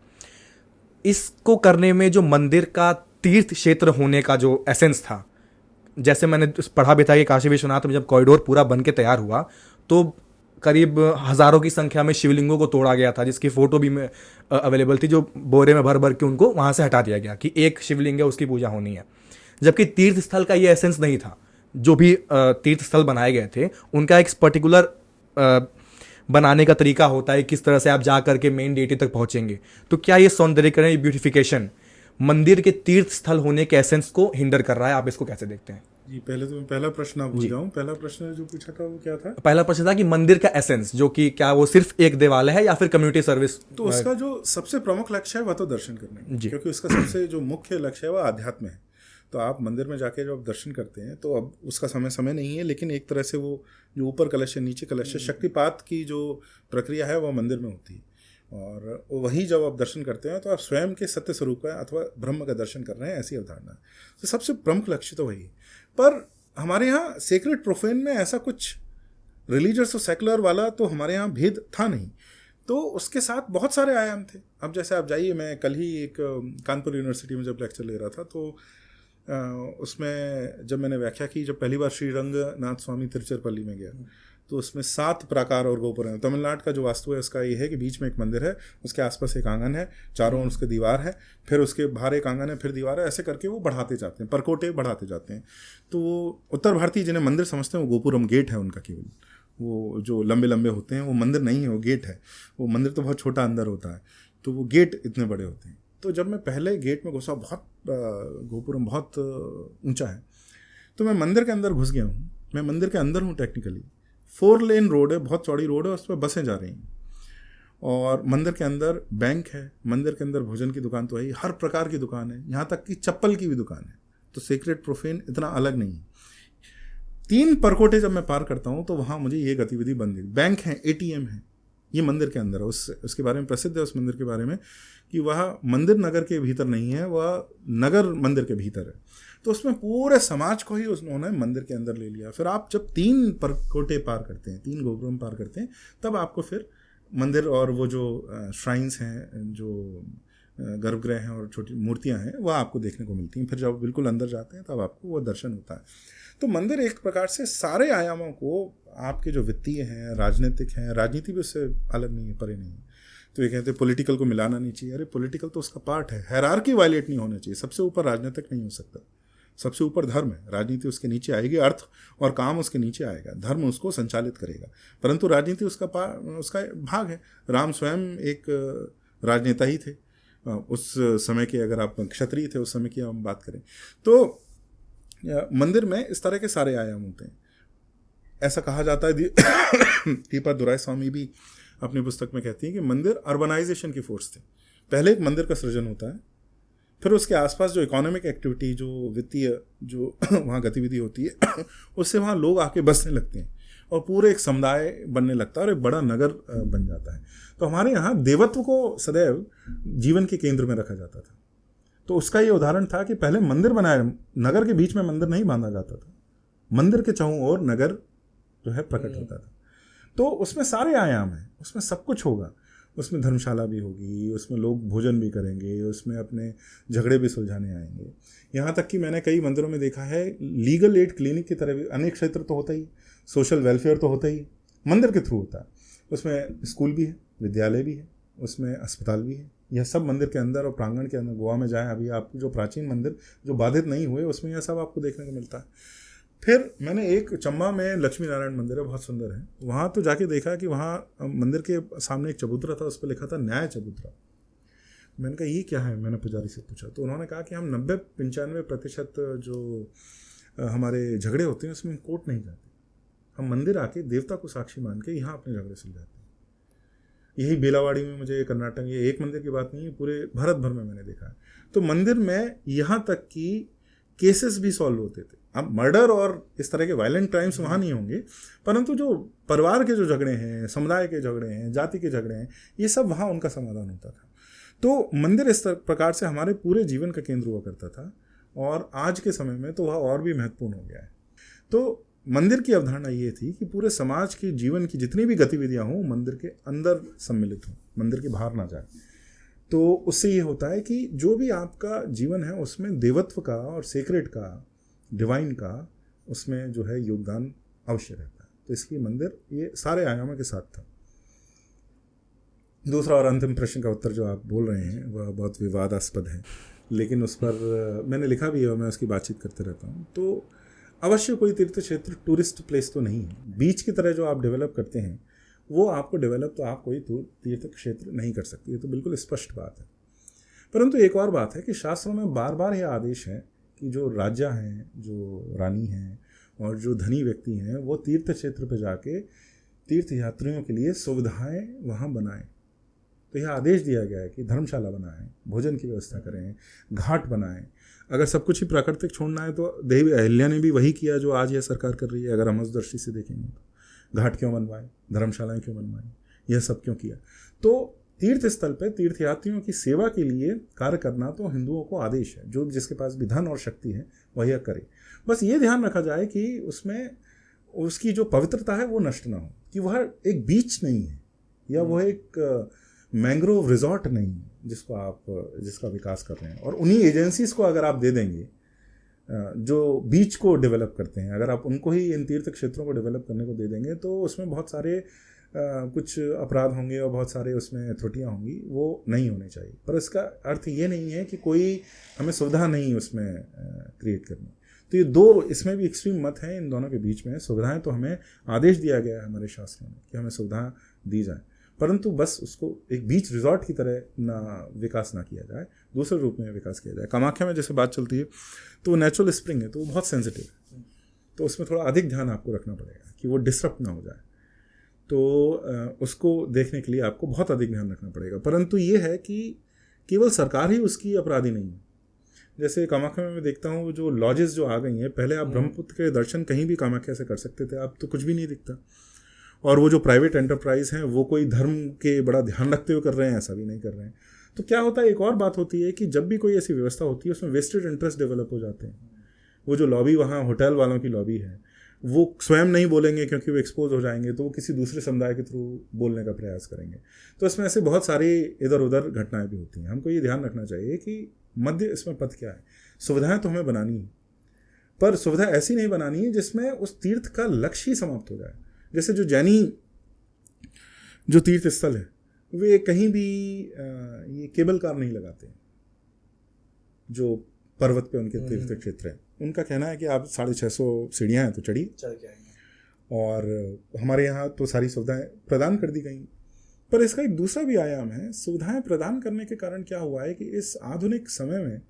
इसको करने में जो मंदिर का तीर्थ क्षेत्र होने का जो एसेंस था, जैसे मैंने पढ़ा भी था कि काशी विश्वनाथ में जब कॉरिडोर पूरा बन के तैयार हुआ तो करीब हज़ारों की संख्या में शिवलिंगों को तोड़ा गया था, जिसकी फ़ोटो भी में अवेलेबल थी, जो बोरे में भर भर के उनको वहाँ से हटा दिया गया कि एक शिवलिंग है उसकी पूजा होनी है। जबकि तीर्थ स्थल का ये एसेंस नहीं था। जो भी तीर्थ स्थल बनाए गए थे उनका एक पर्टिकुलर बनाने का तरीका होता है, किस तरह से आप जा करके मेन डेटी तक पहुँचेंगे। तो क्या ये सौंदर्यीकरण, ब्यूटिफिकेशन मंदिर के तीर्थ स्थल होने के एसेंस को हिंडर कर रहा है? आप इसको कैसे देखते हैं? जी, पहले तो मैं पहला प्रश्न भूल जाऊं। पहला प्रश्न जो पूछा था वो क्या था? पहला प्रश्न था कि मंदिर का एसेंस, जो कि क्या वो सिर्फ एक देवालय है या फिर कम्युनिटी सर्विस? तो उसका जो सबसे प्रमुख लक्ष्य है वह तो दर्शन करना है, क्योंकि उसका सबसे जो मुख्य लक्ष्य है वह आध्यात्म है। तो आप मंदिर में जाके जब दर्शन करते हैं तो अब उसका समय नहीं है, लेकिन एक तरह से वो जो ऊपर कलश है, नीचे कलश है, शक्तिपात की जो प्रक्रिया है वह मंदिर में होती है। और वही जब आप दर्शन करते हैं तो आप स्वयं के सत्य स्वरूप का अथवा ब्रह्म का दर्शन कर रहे हैं, ऐसी अवधारणा है। तो सबसे प्रमुख लक्ष्य तो वही है। पर हमारे यहाँ सेक्रेट प्रोफेन में ऐसा कुछ रिलीजियस और सेकुलर वाला तो हमारे यहाँ भेद था नहीं, तो उसके साथ बहुत सारे आयाम थे। अब जैसे आप जाइए, मैं कल ही एक कानपुर यूनिवर्सिटी में जब लेक्चर ले रहा था तो उसमें जब मैंने व्याख्या की, जब पहली बार श्री रंगनाथ स्वामी तिरुचिरापल्ली में गया तो उसमें 7 प्राकार और गोपुर हैं। तमिलनाडु का जो वास्तु है उसका ये है कि बीच में एक मंदिर है, उसके आसपास एक आंगन है, चारों ओर उसके दीवार है, फिर उसके बाहर एक आंगन है, फिर दीवार है, ऐसे करके वो बढ़ाते जाते हैं, परकोटे बढ़ाते जाते हैं। तो वो उत्तर भारतीय जिन्हें मंदिर समझते हैं वो गोपुरम गेट है उनका, केवल वो जो लंबे लंबे होते हैं वो मंदिर नहीं है, वो गेट है। वो मंदिर तो बहुत छोटा अंदर होता है, तो वो गेट इतने बड़े होते हैं। तो जब मैं पहले गेट में घुसा, बहुत गोपुरम बहुत ऊंचा है, तो मैं मंदिर के अंदर घुस गया हूँ। मैं मंदिर के अंदर हूँ टेक्निकली। 4 लेन रोड है, बहुत चौड़ी रोड है, उस पर बसें जा रही हैं और मंदिर के अंदर बैंक है, मंदिर के अंदर भोजन की दुकान तो है, हर प्रकार की दुकान है, यहाँ तक कि चप्पल की भी दुकान है। तो सीक्रेट प्रोफेन इतना अलग नहीं है। 3 परकोटे जब मैं पार करता हूँ तो वहाँ मुझे ये गतिविधि बन गई। बैंक है, ATM है, ये मंदिर के अंदर है। उसके बारे में प्रसिद्ध है, उस मंदिर के बारे में, कि वह मंदिर नगर के भीतर नहीं है, वह नगर मंदिर के भीतर है। तो उसमें पूरे समाज को ही उन्होंने मंदिर के अंदर ले लिया। फिर आप जब 3 परकोटे पार करते हैं, 3 गोपुरम पार करते हैं, तब आपको फिर मंदिर और वो जो श्राइन्स हैं, जो गर्भगृह हैं और छोटी मूर्तियां हैं, वह आपको देखने को मिलती हैं। फिर जब बिल्कुल अंदर जाते हैं तब आपको वो दर्शन होता है। तो मंदिर एक प्रकार से सारे आयामों को, आपके जो वित्तीय हैं, राजनीतिक हैं, राजनीति भी उससे अलग नहीं है, परे नहीं है। तो ये कहते हैं पॉलिटिकल को मिलाना नहीं चाहिए। अरे पॉलिटिकल तो उसका पार्ट है, हायरार्की वायलेट नहीं होना चाहिए। सबसे ऊपर राजनीतिक नहीं हो सकता, सबसे ऊपर धर्म है, राजनीति उसके नीचे आएगी, अर्थ और काम उसके नीचे आएगा, धर्म उसको संचालित करेगा, परंतु राजनीति उसका भाग है। राम स्वयं एक राजनेता ही थे उस समय के, अगर आप क्षत्रिय थे उस समय की हम बात करें तो। मंदिर में इस तरह के सारे आयाम होते हैं। ऐसा कहा जाता है, दीपा दुराई स्वामी भी अपनी पुस्तक में कहती हैं कि मंदिर अर्बनाइजेशन की फोर्स थे। पहले एक मंदिर का सृजन होता है, फिर उसके आसपास जो इकोनॉमिक एक्टिविटी, जो वित्तीय जो वहाँ गतिविधि होती है, उससे वहाँ लोग आके बसने लगते हैं और पूरे एक समुदाय बनने लगता है और एक बड़ा नगर बन जाता है। तो हमारे यहाँ देवत्व को सदैव जीवन के केंद्र में रखा जाता था। तो उसका ये उदाहरण था कि पहले मंदिर बनाया, नगर के बीच में मंदिर नहीं बांधा जाता था, मंदिर के चारों ओर नगर जो है प्रकट होता था। तो उसमें सारे आयाम हैं, उसमें सब कुछ होगा, उसमें धर्मशाला भी होगी, उसमें लोग भोजन भी करेंगे, उसमें अपने झगड़े भी सुलझाने आएंगे। यहाँ तक कि मैंने कई मंदिरों में देखा है लीगल एड क्लिनिक की तरह भी अनेक क्षेत्र तो होता ही, सोशल वेलफेयर तो होता ही, मंदिर के थ्रू होता है। उसमें स्कूल भी है, विद्यालय भी है, उसमें अस्पताल भी है। यह सब मंदिर के अंदर और प्रांगण के अंदर। गोवा में जाएं अभी, आप जो प्राचीन मंदिर जो बाधित नहीं हुए उसमें यह सब आपको देखने को मिलता है। फिर मैंने एक चंबा में लक्ष्मी नारायण मंदिर है, बहुत सुंदर है, वहाँ तो जाके देखा कि वहाँ मंदिर के सामने एक चबूतरा था, उस पर लिखा था न्याय चबूतरा। मैंने कहा ये क्या है, मैंने पुजारी से पूछा तो उन्होंने कहा कि हम 90-95% जो हमारे झगड़े होते हैं उसमें कोर्ट नहीं जाते, हम मंदिर आके देवता को साक्षी मान के यहाँ अपने झगड़े सुलझाते हैं। यही बेलावाड़ी में मुझे कर्नाटक, ये एक मंदिर की बात नहीं है, पूरे भारत भर में मैंने देखा है। तो मंदिर में यहाँ तक कि केसेस भी सॉल्व होते थे। अब मर्डर और इस तरह के वायलेंट क्राइम्स वहाँ नहीं होंगे, परंतु जो परिवार के जो झगड़े हैं, समुदाय के झगड़े हैं, जाति के झगड़े हैं, ये सब वहाँ उनका समाधान होता था। तो मंदिर इस प्रकार से हमारे पूरे जीवन का केंद्र हुआ करता था, और आज के समय में तो वह और भी महत्वपूर्ण हो गया है। तो मंदिर की अवधारणा ये थी कि पूरे समाज के जीवन की जितनी भी गतिविधियां हों मंदिर के अंदर सम्मिलित हों, मंदिर के बाहर ना जाए। तो उससे ये होता है कि जो भी आपका जीवन है उसमें देवत्व का और सेक्रेट का, डिवाइन का, उसमें जो है योगदान अवश्य रहता है। तो इसलिए मंदिर ये सारे आयामों के साथ था। दूसरा और अंतिम प्रश्न का उत्तर जो आप बोल रहे हैं वह बहुत विवादास्पद है, लेकिन उस पर मैंने लिखा भी है और मैं उसकी बातचीत करते रहता हूँ। तो अवश्य कोई तीर्थ क्षेत्र टूरिस्ट प्लेस तो नहीं है। बीच की तरह जो आप डेवलप करते हैं वो आपको डेवलप तो आप कोई तीर्थ क्षेत्र नहीं कर सकते, ये तो बिल्कुल स्पष्ट बात है। परंतु एक और बात है कि शास्त्रों में बार बार यह आदेश है कि जो राजा हैं, जो रानी हैं और जो धनी व्यक्ति हैं वो तीर्थ क्षेत्र पर जाके तीर्थ यात्रियों के लिए सुविधाएं वहाँ बनाएं। तो यह आदेश दिया गया है कि धर्मशाला बनाएं, भोजन की व्यवस्था करें, घाट बनाएं। अगर सब कुछ ही प्राकृतिक छोड़ना है तो देवी अहिल्या ने भी वही किया जो आज यह सरकार कर रही है। अगर हम उस दृष्टि से देखेंगे तो घाट क्यों बनवाए, धर्मशालाएं क्यों बनवाएं, यह सब क्यों किया। तो तीर्थ स्थल पर तीर्थयात्रियों की सेवा के लिए कार्य करना तो हिंदुओं को आदेश है। जो जिसके पास भी धन और शक्ति है वह यह करे। बस ये ध्यान रखा जाए कि उसमें उसकी जो पवित्रता है वो नष्ट ना हो, कि वह एक बीच नहीं है या वह एक मैंग्रोव रिजॉर्ट नहीं है जिसका विकास कर रहे हैं। और उन्हीं एजेंसीज को अगर आप दे देंगे जो बीच को डेवलप करते हैं, अगर आप उनको ही इन तीर्थ क्षेत्रों को डेवलप करने को दे देंगे तो उसमें बहुत सारे कुछ अपराध होंगे और बहुत सारे उसमें त्रुटियां होंगी, वो नहीं होने चाहिए। पर इसका अर्थ ये नहीं है कि कोई हमें सुविधा नहीं उसमें क्रिएट करनी। तो ये दो इसमें भी एक्सट्रीम मत हैं, इन दोनों के बीच में। सुविधाएं तो हमें आदेश दिया गया है हमारे शास्त्रों में कि हमें सुविधा दी जाए, परंतु बस उसको एक बीच रिजॉर्ट की तरह ना विकास ना किया जाए, दूसरे रूप में विकास किया जाए। कामाख्या में जैसे बात चलती है तो नेचुरल स्प्रिंग है तो वो बहुत सेंसिटिव है, तो उसमें थोड़ा अधिक ध्यान आपको रखना पड़ेगा कि वो डिस्टर्ब ना हो जाए। तो उसको देखने के लिए आपको बहुत अधिक ध्यान रखना पड़ेगा। परंतु ये है कि केवल सरकार ही उसकी अपराधी नहीं है। जैसे कामाख्या में मैं देखता हूँ जो लॉजेस जो आ गई हैं, पहले आप ब्रह्मपुत्र के दर्शन कहीं भी कामाख्या से कर सकते थे, अब तो कुछ भी नहीं दिखता। और वो जो प्राइवेट एंटरप्राइज हैं वो कोई धर्म के बड़ा ध्यान रखते हुए कर रहे हैं, ऐसा भी नहीं कर रहे हैं। तो क्या होता है, एक और बात होती है कि जब भी कोई ऐसी व्यवस्था होती है उसमें वेस्टेड इंटरेस्ट डेवलप हो जाते हैं। वो जो लॉबी वहाँ होटल वालों की लॉबी है वो स्वयं नहीं बोलेंगे क्योंकि वो एक्सपोज हो जाएंगे, तो वो किसी दूसरे समुदाय के थ्रू बोलने का प्रयास करेंगे। तो इसमें ऐसे बहुत सारी इधर उधर घटनाएं भी होती हैं। हमको ये ध्यान रखना चाहिए कि मध्य इसमें पथ क्या है। सुविधाएं तो हमें बनानी है, पर सुविधा ऐसी नहीं बनानी है जिसमें उस तीर्थ का लक्ष्य ही समाप्त हो जाए। जैसे जो जैनी जो तीर्थ स्थल है वे कहीं भी ये केबल कार नहीं लगाते, जो पर्वत पे उनके तीर्थ क्षेत्र है। उनका कहना है कि आप 650 सीढ़ियाँ हैं तो चढ़ के आएंगे। और हमारे यहाँ तो सारी सुविधाएं प्रदान कर दी गई। पर इसका एक दूसरा भी आयाम है। सुविधाएं प्रदान करने के कारण क्या हुआ है कि इस आधुनिक समय में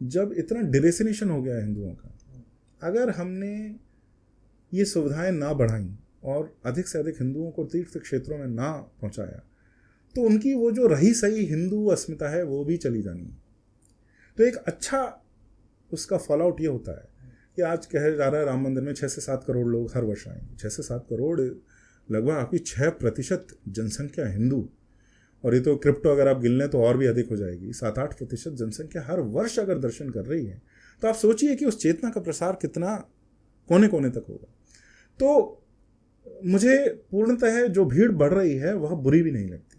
जब इतना डिरेसिनेशन हो गया है हिंदुओं का, अगर हमने ये सुविधाएं ना बढ़ाई और अधिक से अधिक हिंदुओं को तीर्थ क्षेत्रों में ना पहुंचाया तो उनकी वो जो रही सही हिंदू अस्मिता है वो भी चली जानी है। तो एक अच्छा उसका फॉल आउट ये होता है कि आज कहा जा रहा है राम मंदिर में 6 से 7 करोड़ लोग हर वर्ष आएंगे। 6 से 7 करोड़ लगभग आपकी 6% जनसंख्या हिंदू, और ये तो क्रिप्टो अगर आप गिन लें तो और भी अधिक हो जाएगी। 7-8% जनसंख्या हर वर्ष अगर दर्शन कर रही है तो आप सोचिए कि उस चेतना का प्रसार कितना कोने कोने तक होगा। तो मुझे पूर्णतः जो भीड़ बढ़ रही है वह बुरी भी नहीं लगती।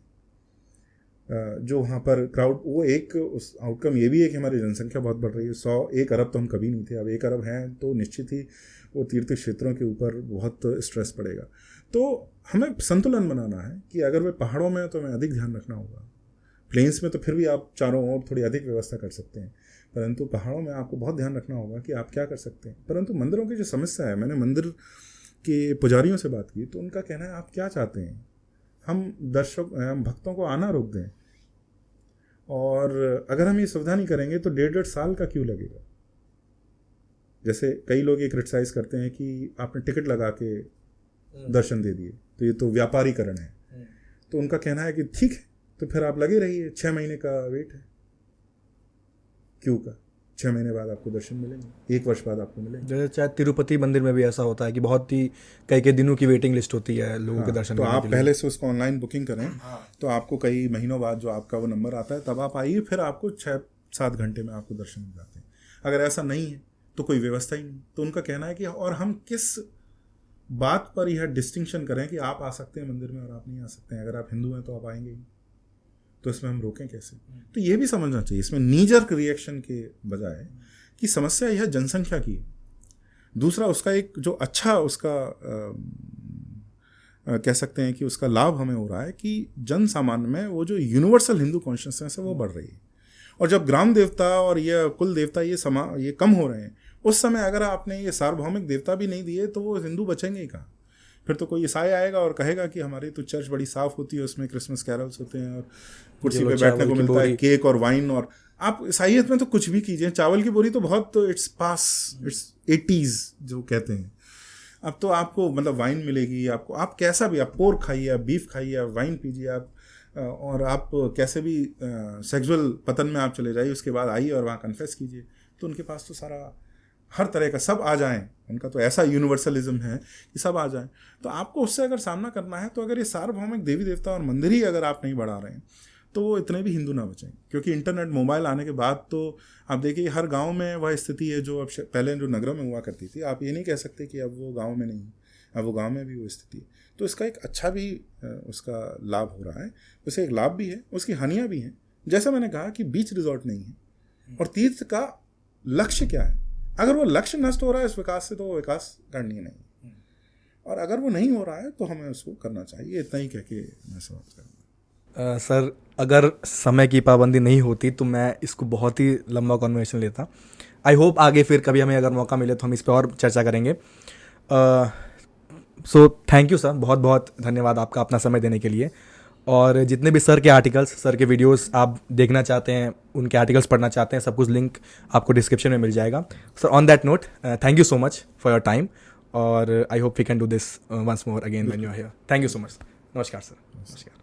जो वहाँ पर क्राउड, वो एक उस आउटकम ये भी है कि हमारी जनसंख्या बहुत बढ़ रही है। 1 अरब तो हम कभी नहीं थे, अब 1 अरब हैं तो निश्चित ही वो तीर्थ क्षेत्रों के ऊपर बहुत स्ट्रेस पड़ेगा। तो हमें संतुलन बनाना है कि अगर वे पहाड़ों में तो हमें अधिक ध्यान रखना होगा। प्लेन्स में तो फिर भी आप चारों ओर थोड़ी अधिक व्यवस्था कर सकते हैं, परंतु पहाड़ों में आपको बहुत ध्यान रखना होगा कि आप क्या कर सकते हैं। परंतु मंदिरों की जो समस्या है, मैंने मंदिर के पुजारियों से बात की तो उनका कहना है आप क्या चाहते हैं, हम भक्तों को आना रोक दें, और अगर हम ये सुविधा नहीं करेंगे तो 1.5 साल का क्यों लगेगा। जैसे कई लोग ये क्रिटिसाइज करते हैं कि आपने टिकट लगा के दर्शन दे दिए तो ये तो व्यापारीकरण है। तो उनका कहना है कि ठीक है, तो फिर आप लगे रहिए, 6 महीने का वेट है, क्यों का 6 महीने बाद आपको दर्शन मिलेंगे, 1 वर्ष बाद आपको मिलेंगे। जैसे चाहे तिरुपति मंदिर में भी ऐसा होता है कि बहुत ही कई दिनों की वेटिंग लिस्ट होती है लोगों के दर्शन तो करने आप के लिए। पहले से उसको ऑनलाइन बुकिंग करें, तो आपको कई महीनों बाद जो आपका वो नंबर आता है तब आप आइए, फिर आपको 6-7 घंटे में आपको दर्शन मिल जाते हैं। अगर ऐसा नहीं है तो कोई व्यवस्था ही नहीं। तो उनका कहना है कि और हम किस बात पर यह डिस्टिंक्शन करें कि आप आ सकते हैं मंदिर में और आप नहीं आ सकते हैं। अगर आप हिंदू हैं तो आप आएंगे ही, तो इसमें हम रोकें कैसे। तो ये भी समझना चाहिए इसमें नीजर्क रिएक्शन के बजाय कि समस्या यह जनसंख्या की है। दूसरा, उसका एक जो अच्छा उसका कह सकते हैं कि उसका लाभ हमें हो रहा है कि जन सामान्य में वो जो यूनिवर्सल हिंदू कॉन्शियसनेस है वो बढ़ रही है। और जब ग्राम देवता और ये कुल देवता ये कम हो रहे हैं, उस समय अगर आपने ये सार्वभौमिक देवता भी नहीं दिए तो वो हिंदू बचेंगे ही कहाँ। फिर तो कोई ईसाई आएगा और कहेगा कि हमारी तो चर्च बड़ी साफ होती है, उसमें क्रिसमस कैरल्स होते हैं और कुर्सी पे बैठने को मिलता है, केक और वाइन। और आप ईसाइयत में तो कुछ भी कीजिए, चावल की बोरी तो बहुत इट्स 80s जो कहते हैं। अब तो आपको मतलब वाइन मिलेगी आपको, आप कैसा भी, आप पोर्क खाइए, आप बीफ खाइए, आप वाइन पीजिए, आप और आप कैसे भी सेक्सुअल पतन में आप चले जाइए, उसके बाद आइए और वहाँ कन्फेस कीजिए। तो उनके पास तो सारा हर तरह का सब आ जाएं, उनका तो ऐसा यूनिवर्सलिज्म है कि सब आ जाएं। तो आपको उससे अगर सामना करना है तो अगर ये सार्वभौमिक देवी देवता और मंदिर ही अगर आप नहीं बढ़ा रहे हैं तो वो इतने भी हिंदू ना बचेंगे। क्योंकि इंटरनेट मोबाइल आने के बाद तो आप देखिए हर गांव में वह स्थिति है जो अब पहले जो नगरों में हुआ करती थी। आप ये नहीं कह सकते कि अब वो गांव में नहीं, अब वो गांव में भी वो स्थिति है। तो इसका एक अच्छा भी उसका लाभ हो रहा है, उसे एक लाभ भी है, उसकी हानियाँ भी हैं। जैसा मैंने कहा कि बीच रिजॉर्ट नहीं है और तीर्थ का लक्ष्य क्या है। अगर वो लक्ष्य नष्ट हो रहा है इस विकास से तो वो विकास करनी नहीं, और अगर वो नहीं हो रहा है तो हमें उसको करना चाहिए। इतना ही कह के मैं समाप्त करूँगा। सर, अगर समय की पाबंदी नहीं होती तो मैं इसको बहुत ही लंबा कॉन्वर्सेशन लेता। आई होप आगे फिर कभी हमें अगर मौका मिले तो हम इस पर और चर्चा करेंगे। सो थैंक यू सर, बहुत बहुत धन्यवाद आपका अपना समय देने के लिए। और जितने भी सर के आर्टिकल्स, सर के वीडियोस आप देखना चाहते हैं, उनके आर्टिकल्स पढ़ना चाहते हैं, सब कुछ लिंक आपको डिस्क्रिप्शन में मिल जाएगा। Sir on that note, thank you so much for your time, और I hope we can do this once more again when you are here. Thank you so much. नमस्कार सर। नमस्कार।